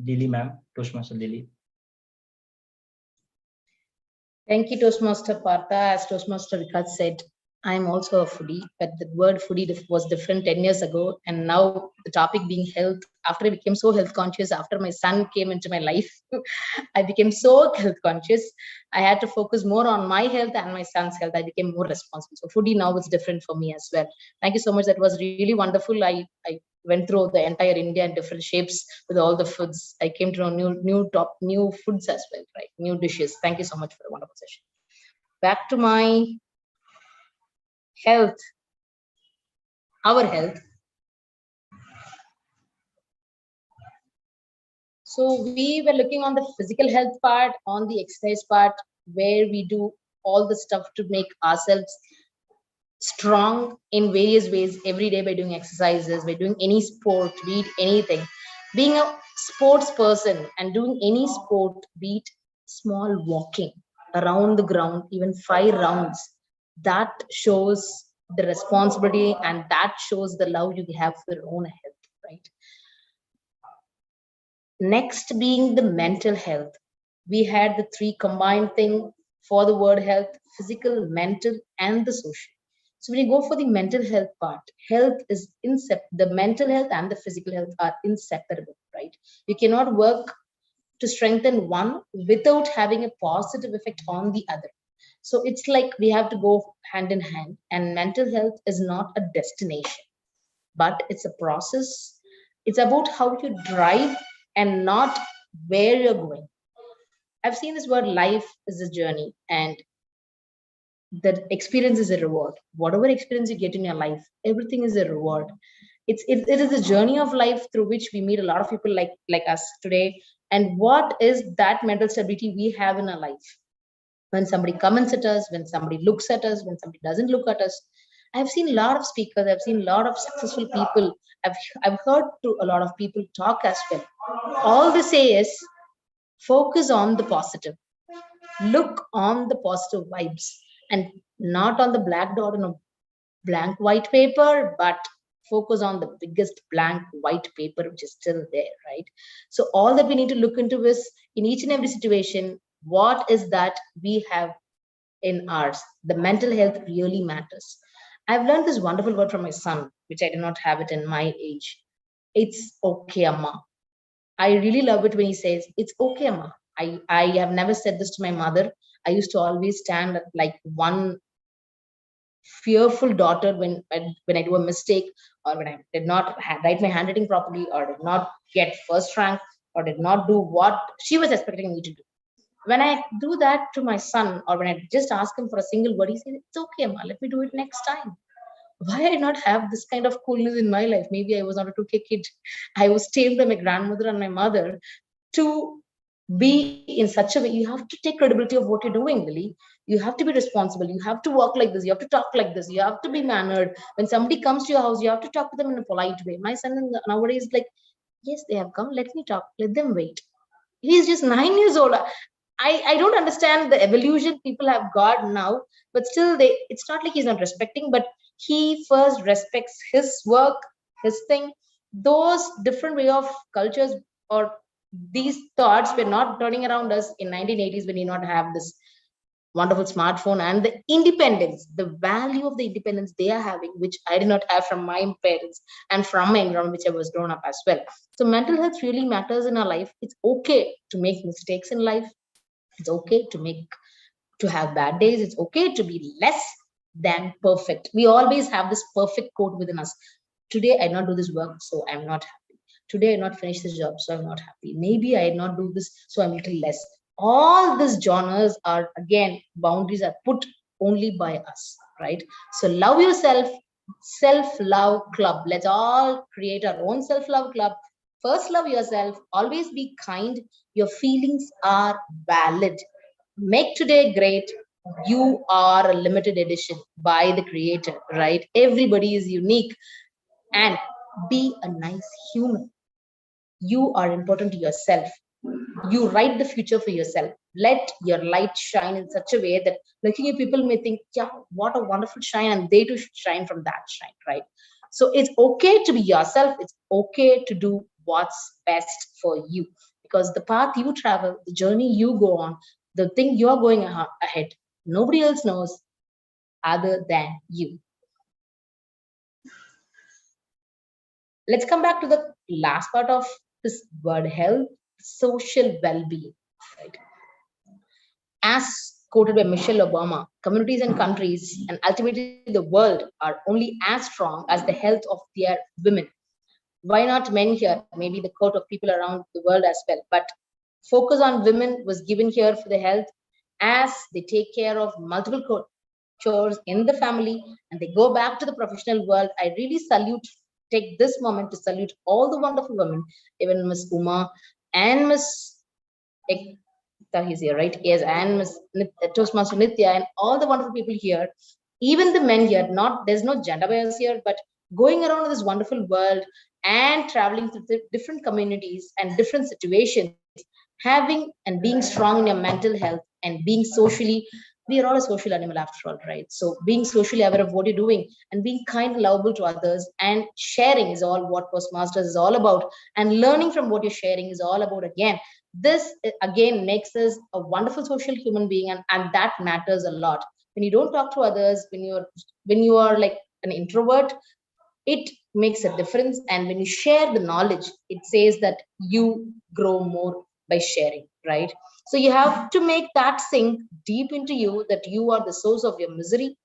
[SPEAKER 4] Lily, ma'am, Toastmaster Lily.
[SPEAKER 1] Thank you, Toastmaster Partha. As Toastmaster Vikas said, I'm also a foodie, but the word foodie was different 10 years ago. And now the topic being health, after I became so health conscious, after my son came into my life, I became so health conscious. I had to focus more on my health and my son's health. I became more responsible. So foodie now is different for me as well. Thank you so much. That was really wonderful. I went through the entire India in different shapes with all the foods. I came to know new foods as well, right? New dishes. Thank you so much for the wonderful session. Back to my health, our health. So we were looking on the physical health part, on the exercise part, where we do all the stuff to make ourselves strong in various ways every day by doing exercises, by doing any sport, be it anything. Being a sports person and doing any sport, be it small walking around the ground, even 5 rounds, that shows the responsibility and that shows the love you have for your own health, right? Next being the mental health. We had the three combined thing for the word health: physical, mental, and the social. So when you go for the mental health part, health is the mental health and the physical health are inseparable, right? You cannot work to strengthen one without having a positive effect on the other. So it's like we have to go hand in hand, and mental health is not a destination, but it's a process. It's about how you drive and not where you're going. I've seen this word life is a journey, and the experience is a reward. Whatever experience you get in your life, everything is a reward. It is a journey of life through which we meet a lot of people like us today. And what is that mental stability we have in our life? When somebody comments at us, when somebody looks at us, when somebody doesn't look at us. I've seen a lot of speakers, I've seen a lot of successful people, I've heard to a lot of people talk as well. All they say is focus on the positive, look on the positive vibes, and not on the black dot on a blank white paper, but focus on the biggest blank white paper which is still there, right? So all that we need to look into is, in each and every situation, what is that we have in ours. The mental health really matters. I've learned this wonderful word from my son, which I did not have it in my age. It's okay, Amma. I really love it when he says, it's okay, Amma. I have never said this to my mother. I used to always stand like one fearful daughter when I do a mistake, or when I did not write my handwriting properly, or did not get first rank, or did not do what she was expecting me to do. When I do that to my son, or when I just ask him for a single word, he says, it's okay, Amma, let me do it next time. Why I not have this kind of coolness in my life? Maybe I was not a 2K kid. I was tamed by my grandmother and my mother to be in such a way. You have to take credibility of what you're doing, Lily. You have to be responsible. You have to walk like this. You have to talk like this. You have to be mannered. When somebody comes to your house, you have to talk to them in a polite way. My son nowadays is like, yes, they have come. Let me talk. Let them wait. He's just 9 years old. I don't understand the evolution people have got now, but still it's not like he's not respecting, but he first respects his work, his thing. Those different way of cultures or these thoughts were not turning around us in 1980s when we not have this wonderful smartphone and the independence, the value of the independence they are having, which I did not have from my parents and from my environment, which I was grown up as well. So mental health really matters in our life. It's okay to make mistakes in life. It's okay to have bad days. It's okay to be less than perfect. We always have this perfect quote within us. Today I not do this work, so I'm not happy. Today I not finish this job, so I'm not happy. Maybe I not do this, so I'm a little less. All these genres are, again, boundaries are put only by us, right? So love yourself, self-love club. Let's all create our own self-love club. First, love yourself. Always be kind. Your feelings are valid. Make today great. You are a limited edition by the creator, right? Everybody is unique. And be a nice human. You are important to yourself. You write the future for yourself. Let your light shine in such a way that looking at people may think, yeah, what a wonderful shine, and they too should shine from that shine, right? So it's okay to be yourself. It's okay to do what's best for you, because the path you travel, the journey you go on, the thing you're going ahead, nobody else knows other than you. Let's come back to the last part of this word health: social well-being, right? As quoted by Michelle Obama, communities and countries, and ultimately the world, are only as strong as the health of their women. Why not men here? Maybe the quote of people around the world as well. But focus on women was given here for the health, as they take care of multiple chores in the family and they go back to the professional world. I really take this moment to salute all the wonderful women, even Miss Uma and Miss he's here, right? Yes, and Miss Toastmaster Nitya and all the wonderful people here, even the men here. Not there's no gender bias here, but going around in this wonderful world, and traveling through the different communities and different situations, having and being strong in your mental health and being socially, we are all a social animal after all, right? So being socially aware of what you're doing and being kind and lovable to others and sharing is all what Toastmasters is all about. And learning from what you're sharing is all about, again, this again makes us a wonderful social human being, and that matters a lot. When you don't talk to others, when you are like an introvert, it makes a difference. And when you share the knowledge, it says that you grow more by sharing, right? So you have to make that sink deep into you, that you are the source of your misery,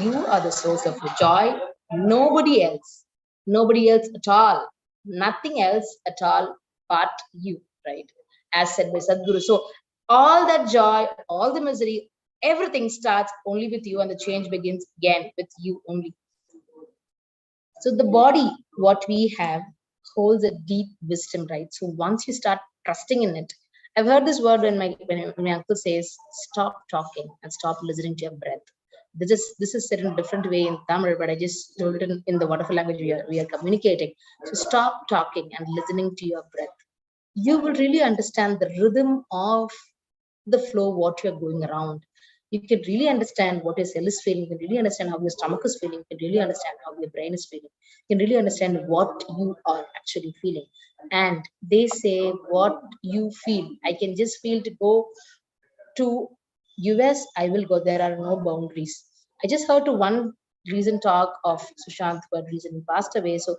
[SPEAKER 1] you are the source of your joy, nobody else at all, nothing else at all but you, right? As said by Sadhguru. So all that joy, all the misery, everything starts only with you, and the change begins again with you only. So the body, what we have, holds a deep wisdom, right? So once you start trusting in it, I've heard this word when my uncle says, "Stop talking and stop listening to your breath." This is said in a different way in Tamil, but I just told it in the wonderful language we are communicating. So stop talking and listening to your breath. You will really understand the rhythm of the flow, what you're going around. You can really understand what your cell is feeling. You can really understand how your stomach is feeling. You can really understand how your brain is feeling. You can really understand what you are actually feeling. And they say what you feel. I can just feel to go to US, I will go. There are no boundaries. I just heard to one recent talk of Sushant, who had recently passed away. So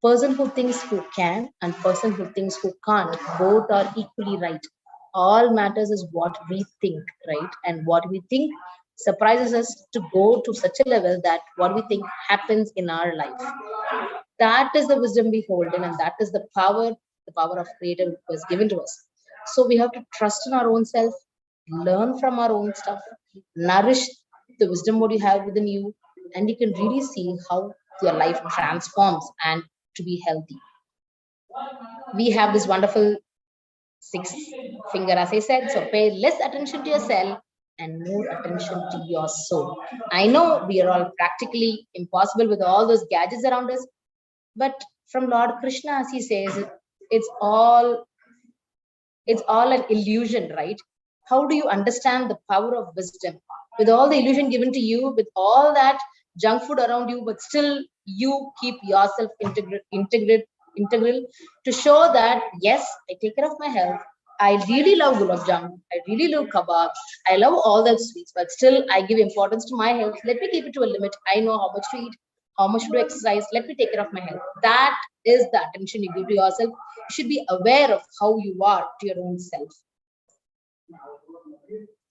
[SPEAKER 1] person who thinks who can and person who thinks who can't, both are equally right. All matters is what we think, right? And what we think surprises us to go to such a level that what we think happens in our life. That is the wisdom we hold in, and that is the power of creative was given to us. So we have to trust in our own self, learn from our own stuff, nourish the wisdom what you have within you, and you can really see how your life transforms and to be healthy. We have this wonderful six finger, as I said. So pay less attention to yourself and more attention to your soul. I know we are all practically impossible with all those gadgets around us, but from Lord Krishna, as he says, it's all it's all an illusion, right? How do you understand the power of wisdom with all the illusion given to you, with all that junk food around you, but still you keep yourself integral to show that yes, I take care of my health. I really love gulab jamun. I really love kebab. I love all that sweets, but still I give importance to my health. Let me keep it to a limit. I know how much to eat, how much to exercise. Let me take care of my health. That is the attention you give to yourself. You should be aware of how you are to your own self.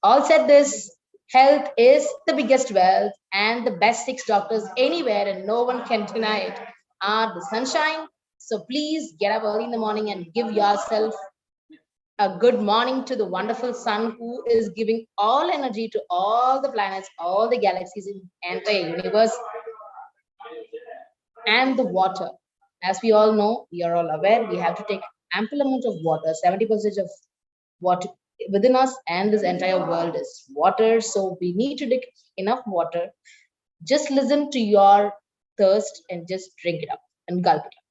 [SPEAKER 1] All said this, health is the biggest wealth, and the best six doctors anywhere, and no one can deny it, are the sunshine. So please get up early in the morning and give yourself a good morning to the wonderful sun, who is giving all energy to all the planets, all the galaxies in the entire universe, and the water. As we all know, we are all aware, we have to take ample amount of water. 70% of what within us and this entire world is water. So we need to drink enough water. Just listen to your thirst and just drink it up and gulp it up.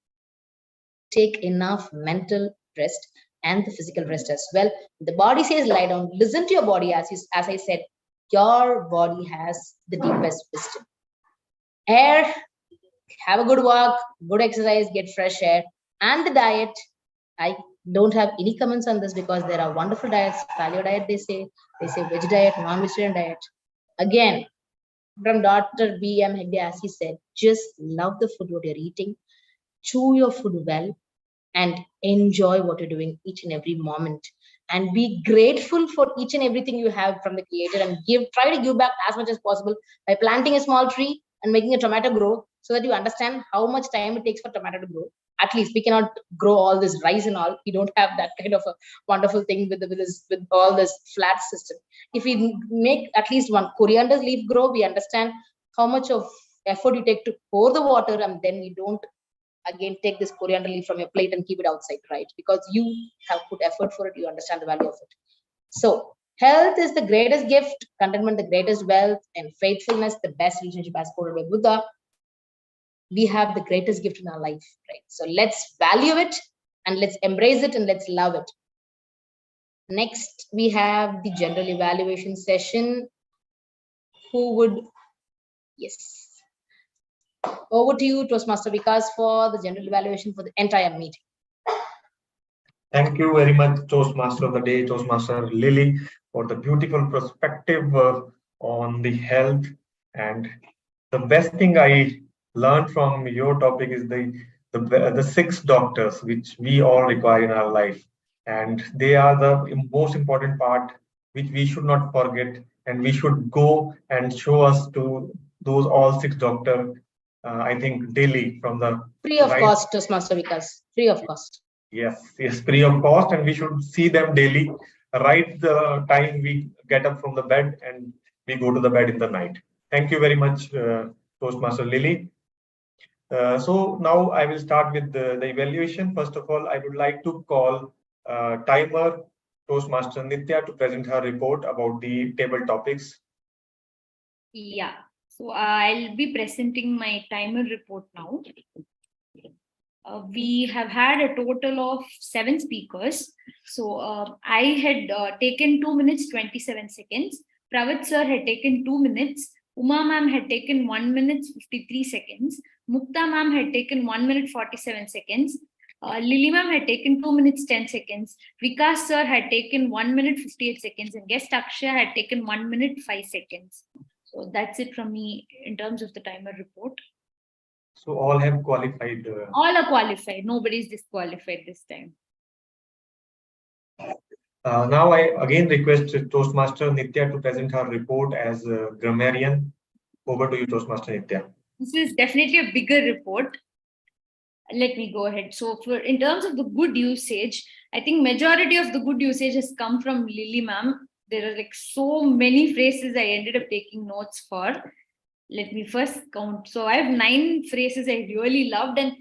[SPEAKER 1] Take enough mental rest and the physical rest as well. The body says lie down. Listen to your body, as I said. Your body has the deepest wisdom. Air, have a good walk, good exercise, get fresh air, and the diet. I don't have any comments on this because there are wonderful diets. Paleo diet, they say veg diet, non-vegetarian diet. Again, from Dr. B.M. Hegde, as he said, just love the food what you're eating, chew your food well, and enjoy what you're doing each and every moment. And be grateful for each and everything you have from the Creator, and try to give back as much as possible by planting a small tree and making a tomato grow, so that you understand how much time it takes for tomato to grow. At least we cannot grow all this rice and all. We don't have that kind of a wonderful thing with all this flat system. If we make at least one coriander leaf grow, we understand how much of effort you take to pour the water, and then you don't again take this coriander leaf from your plate and keep it outside, right? Because you have put effort for it, you understand the value of it. So health is the greatest gift, contentment the greatest wealth, and faithfulness the best relationship, as quoted by Buddha. we have the greatest gift in our life, right? So let's value it and let's embrace it and let's love it. Next, we have the general evaluation session. Who would, yes. Over to you, Toastmaster Vikas, for the general evaluation for the entire meeting.
[SPEAKER 3] Thank you very much, Toastmaster of the Day, Toastmaster Lily, for the beautiful perspective on the health. And the best thing I learned from your topic is the 6 doctors which we all require in our life. And they are the most important part which we should not forget. And we should go and show us to those all 6 doctors, I think, daily from the
[SPEAKER 1] Free of
[SPEAKER 3] right.
[SPEAKER 1] cost, Toastmaster Vikas, free of cost.
[SPEAKER 3] Yes, free of cost, and we should see them daily, right the time we get up from the bed and we go to the bed in the night. Thank you very much, Toastmaster Lily. So now I will start with the evaluation. First of all, I would like to call timer Toastmaster Nitya to present her report about the table topics.
[SPEAKER 2] Yeah, so I'll be presenting my timer report now. We have had a total of 7 speakers. So I had taken 2 minutes 27 seconds. Pravit sir had taken 2 minutes. Uma ma'am had taken 1 minute 53 seconds. Mukta ma'am had taken 1 minute 47 seconds. Lily ma'am had taken 2 minutes 10 seconds. Vikas sir had taken 1 minute 58 seconds. And guest Akshay had taken 1 minute 5 seconds. So that's it from me in terms of the timer report.
[SPEAKER 3] So all have qualified.
[SPEAKER 2] All are qualified. Nobody is disqualified this time.
[SPEAKER 3] Now I again request Toastmaster Nitya to present her report as a grammarian. Over to you, Toastmaster Nitya.
[SPEAKER 2] This is definitely a bigger report. Let me go ahead. So in terms of the good usage, I think majority of the good usage has come from Lily ma'am. There are like so many phrases I ended up taking notes for. Let me first count. So I have 9 phrases I really loved, and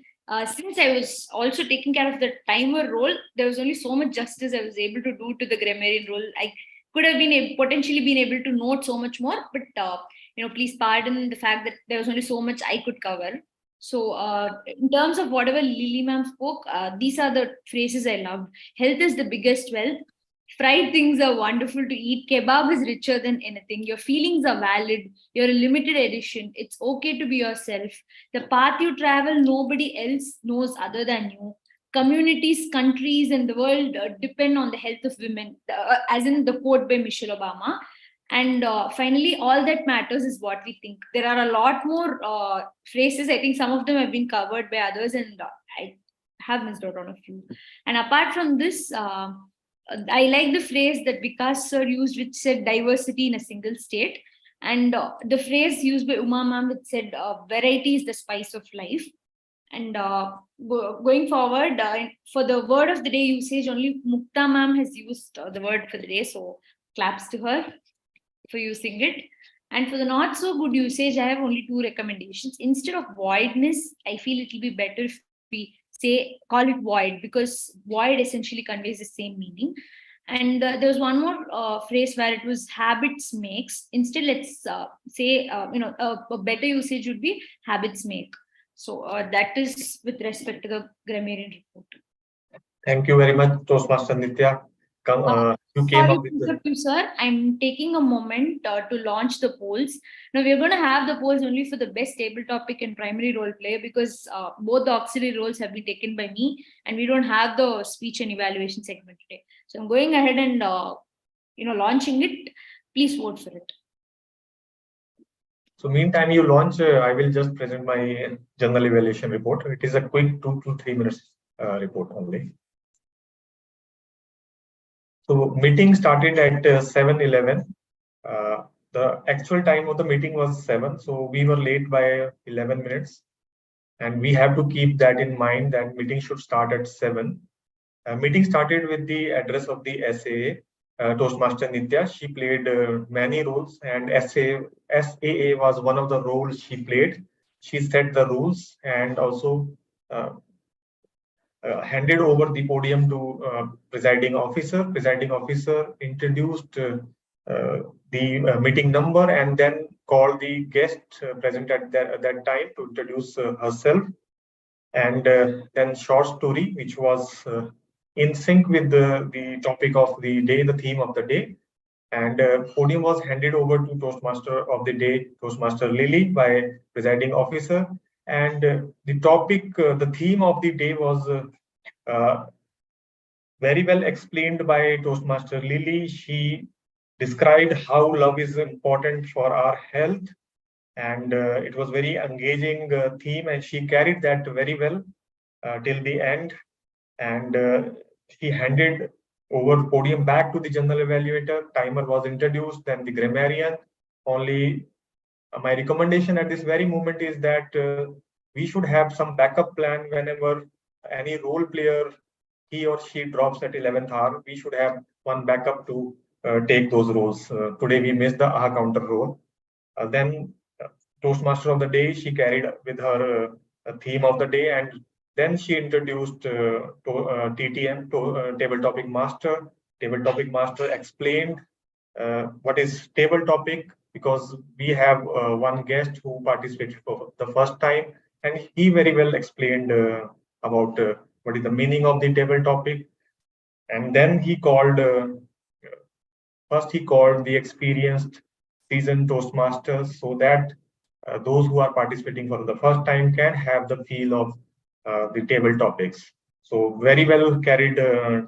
[SPEAKER 2] since I was also taking care of the timer role, there was only so much justice I was able to do to the grammarian role. I could have been potentially been able to note so much more, but please pardon the fact that there was only so much I could cover. So in terms of whatever Lily ma'am spoke, these are the phrases I loved. Health is the biggest wealth. Fried things are wonderful to eat. Kebab is richer than anything. Your feelings are valid. You're a limited edition. It's okay to be yourself. The path you travel, nobody else knows other than you. Communities, countries, and the world depend on the health of women, as in the quote by Michelle Obama. And finally, all that matters is what we think. There are a lot more phrases. I think some of them have been covered by others, and I have missed out on a few. And apart from this, I like the phrase that Vikas sir used, which said diversity in a single state. And the phrase used by Uma ma'am, which said variety is the spice of life. And going forward, for the word of the day usage, only Mukta ma'am has used the word for the day. So claps to her for using it. And for the not so good usage, I have only 2 recommendations. Instead of voidness, I feel it will be better if we call it void, because void essentially conveys the same meaning. And there was one more phrase where it was habits makes. Instead, let's say a better usage would be habits make. So that is with respect to the grammarian report.
[SPEAKER 3] Thank you very much, Toastmaster Nitya. You came
[SPEAKER 2] Sorry
[SPEAKER 3] up with
[SPEAKER 2] to you, sir. I'm taking a moment to launch the polls. Now we're going to have the polls only for the best table topic and primary role play, because both the auxiliary roles have been taken by me, and we don't have the speech and evaluation segment today. So I'm going ahead and launching it. Please vote for it.
[SPEAKER 3] So meantime you launch, I will just present my general evaluation report. It is a quick 2 to 3 minutes report only. So meeting started at 7:11. The actual time of the meeting was 7, so we were late by 11 minutes. And we have to keep that in mind, that meeting should start at 7. Meeting started with the address of the SAA. Toastmaster Nitya, she played many roles, and SAA was one of the roles she played. She set the rules and also handed over the podium to presiding officer. Presiding officer introduced the meeting number, and then called the guest present at that time to introduce herself, and then short story, which was in sync with the topic of the day, the theme of the day. And podium was handed over to Toastmaster of the day, Toastmaster Lily, by presiding officer. And the topic, the theme of the day was very well explained by Toastmaster Lily. She described how love is important for our health, and it was very engaging theme, and she carried that very well till the end. And she handed over podium back to the general evaluator. Timer was introduced, then the grammarian. Only my recommendation at this very moment is that we should have some backup plan whenever any role player, he or she drops at 11th hour. We should have one backup to take those roles. Today we missed the aha counter role. Then Toastmaster of the day, she carried with her theme of the day, and then she introduced TTM, Table Topic Master. Table Topic Master explained what is table topic, because we have one guest who participated for the first time, and he very well explained about what is the meaning of the table topic. And then he called, first he called the experienced seasoned Toastmasters, so that those who are participating for the first time can have the feel of the table topics. So very well carried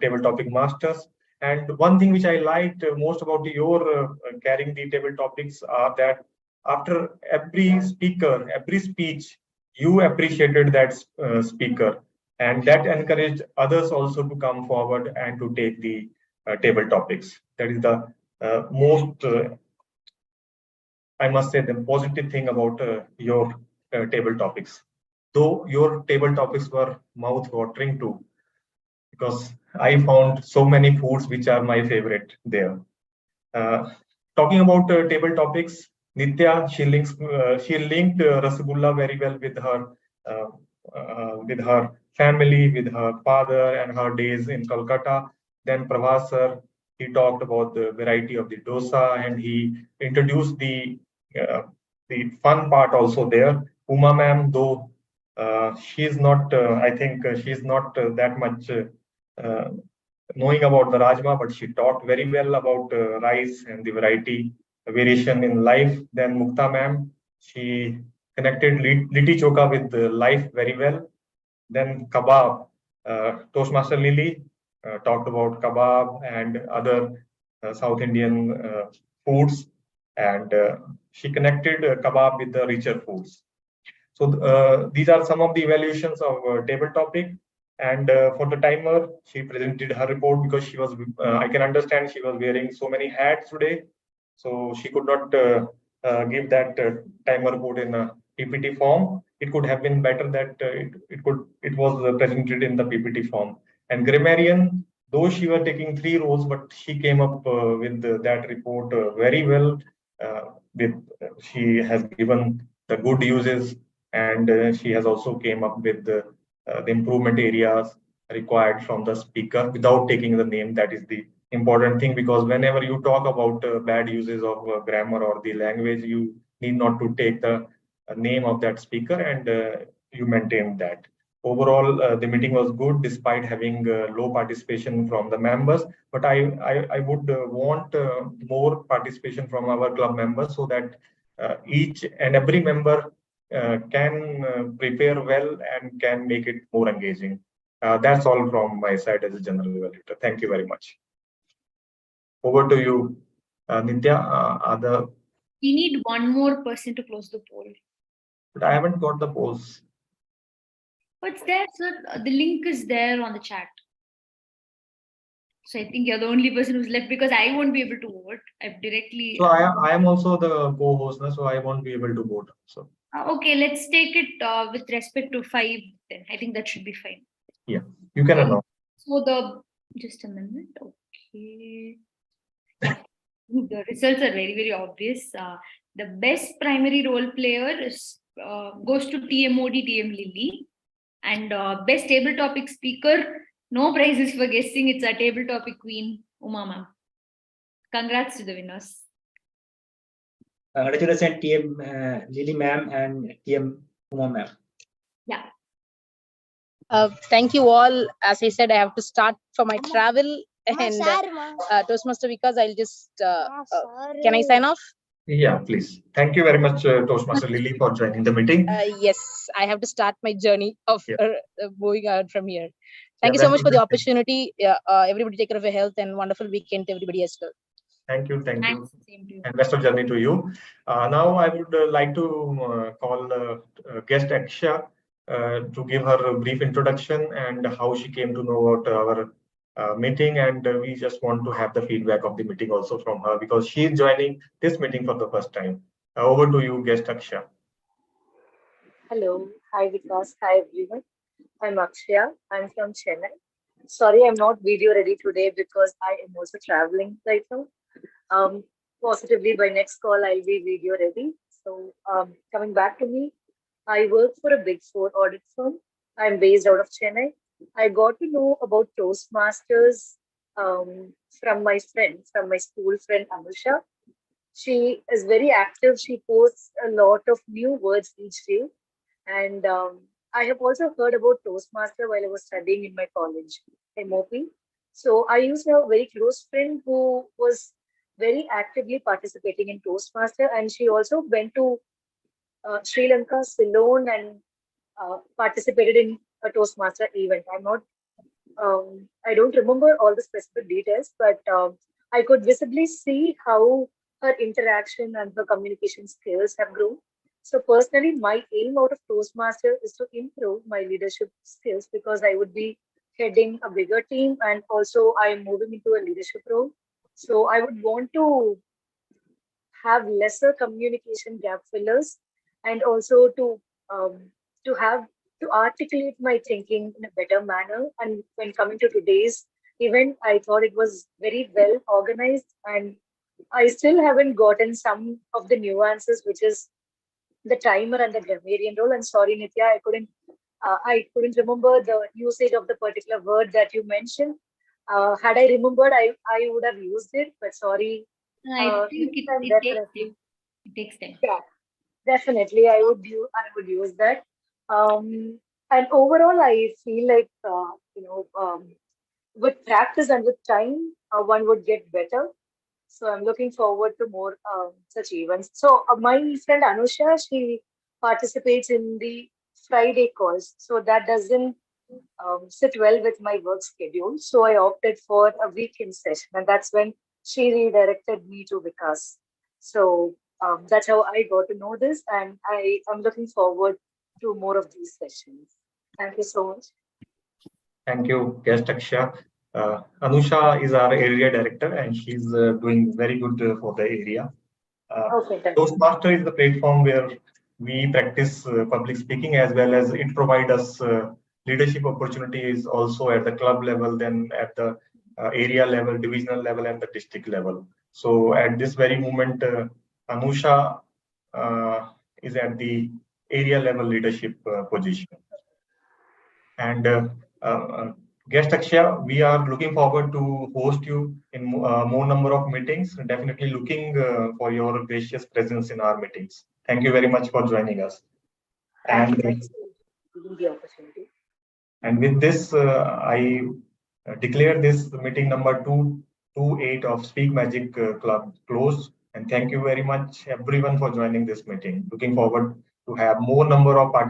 [SPEAKER 3] table topic masters. And one thing which I liked most about your carrying the table topics are that after every speaker, every speech, you appreciated that speaker, and that encouraged others also to come forward and to take the table topics. That is the most I must say the positive thing about your table topics. Though your table topics were mouth-watering too, because I found so many foods which are my favorite there. Talking about table topics, Nitya, she linked Rasgulla very well with her family, with her father and her days in Kolkata. Then Pravas sir, he talked about the variety of the dosa, and he introduced the fun part also there. Uma ma'am, though she's not, I think she's not that much knowing about the rajma, but she talked very well about rice and the variation in life. Then Mukta ma'am, she connected Liti Choka with life very well. Then kebab, Toastmaster Lily talked about kebab and other South Indian foods, and she connected kebab with the richer foods. So these are some of the evaluations of table topic. And for the timer, she presented her report because she was, I can understand she was wearing so many hats today. So she could not give that timer report in a PPT form. It could have been better that it was presented in the PPT form. And grammarian, though she was taking 3 roles, but she came up with that report very well. She has given the good uses, and she has also came up with the improvement areas required from the speaker without taking the name. That is the important thing, because whenever you talk about bad uses of grammar or the language, you need not to take the name of that speaker, and you maintain that. Overall, the meeting was good despite having low participation from the members. But I would want more participation from our club members, so that each and every member can prepare well and can make it more engaging. That's all from my side as a general evaluator. Thank you very much. Over to you, Nitya.
[SPEAKER 2] We need one more person to close the poll.
[SPEAKER 3] But I haven't got the polls.
[SPEAKER 2] What's there, sir? The link is there on the chat. So I think you're the only person who's left, because I won't be able to vote. I've directly.
[SPEAKER 3] So I am also the co-host, so I won't be able to vote. So.
[SPEAKER 2] Okay, let's take it with respect to 5. Then I think that should be fine.
[SPEAKER 3] Yeah, you can announce.
[SPEAKER 2] So just a minute. Okay. The results are very, very obvious. The best primary role player is goes to TMOD TM Lily, and best table topic speaker, no prizes for guessing. It's our table topic queen, Uma ma'am. Congrats to the winners.
[SPEAKER 4] Congratulations, TM Lily ma'am and TM Uma ma'am.
[SPEAKER 2] Yeah.
[SPEAKER 1] Thank you all. As I said, I have to start for my travel and Toastmaster because I'll just. Can I sign off?
[SPEAKER 3] Yeah, please. Thank you very much, Toastmaster Lily, for joining the meeting.
[SPEAKER 1] Yes, I have to start my journey of moving out from here. Thank you
[SPEAKER 3] Yeah,
[SPEAKER 1] so much for the
[SPEAKER 3] that's
[SPEAKER 1] opportunity. Everybody take care of your health and wonderful weekend to everybody as well.
[SPEAKER 3] Thank you. Thank you.
[SPEAKER 2] Thanks. Same to you.
[SPEAKER 3] And best of journey to you. Now I would like to call guest Aksha to give her a brief introduction and how she came to know about our meeting, and we just want to have the feedback of the meeting also from her because she is joining this meeting for the first time. Over to you, guest Aksha.
[SPEAKER 8] Hello. Hi, Vikas. Hi, everyone. I'm Akshaya. I'm from Chennai. Sorry, I'm not video ready today because I am also traveling right now. Positively by next call, I'll be video ready. So, coming back to me, I work for a Big Four audit firm. I'm based out of Chennai. I got to know about Toastmasters from my friend, from my school friend Anusha. She is very active. She posts a lot of new words each day. And I have also heard about Toastmaster while I was studying in my college, MOP. So I used to have a very close friend who was very actively participating in Toastmaster, and she also went to Sri Lanka, Ceylon, and participated in a Toastmaster event. I don't remember all the specific details, but I could visibly see how her interaction and her communication skills have grown. So personally, my aim out of Toastmaster is to improve my leadership skills because I would be heading a bigger team and also I am moving into a leadership role. So I would want to have lesser communication gap fillers and also um, to have to articulate my thinking in a better manner. And when coming to today's event, I thought it was very well organized, and I still haven't gotten some of the nuances, which is the timer and the grammarian role. And sorry, Nitya, I couldn't remember the usage of the particular word that you mentioned. Had I remembered, I would have used it, but sorry.
[SPEAKER 2] I think
[SPEAKER 8] Next time,
[SPEAKER 2] it takes
[SPEAKER 8] definitely.
[SPEAKER 2] time. It takes time.
[SPEAKER 8] Yeah, definitely. I would use that. And overall, I feel like with practice and with time, one would get better. So I'm looking forward to more such events. So my friend Anusha, she participates in the Friday calls. So that doesn't sit well with my work schedule. So I opted for a weekend session, and that's when she redirected me to Vikas. So that's how I got to know this, and I am looking forward to more of these sessions. Thank you so much.
[SPEAKER 3] Thank you, guest Aksha. Anusha is our area director and she's doing very good for the area.
[SPEAKER 8] Okay, thank you.
[SPEAKER 3] Toastmaster is the platform where we practice public speaking as well as it provides us leadership opportunities also at the club level, then at the area level, divisional level, and the district level. So at this very moment, Anusha is at the area level leadership position. And guest Akshay, we are looking forward to host you in more number of meetings. Definitely looking for your gracious presence in our meetings. Thank you very much for joining us. And
[SPEAKER 8] Thanks for giving the opportunity.
[SPEAKER 3] and with this, I declare this meeting number 228 of Speak Magic Club closed. And thank you very much, everyone, for joining this meeting. Looking forward to have more number of participants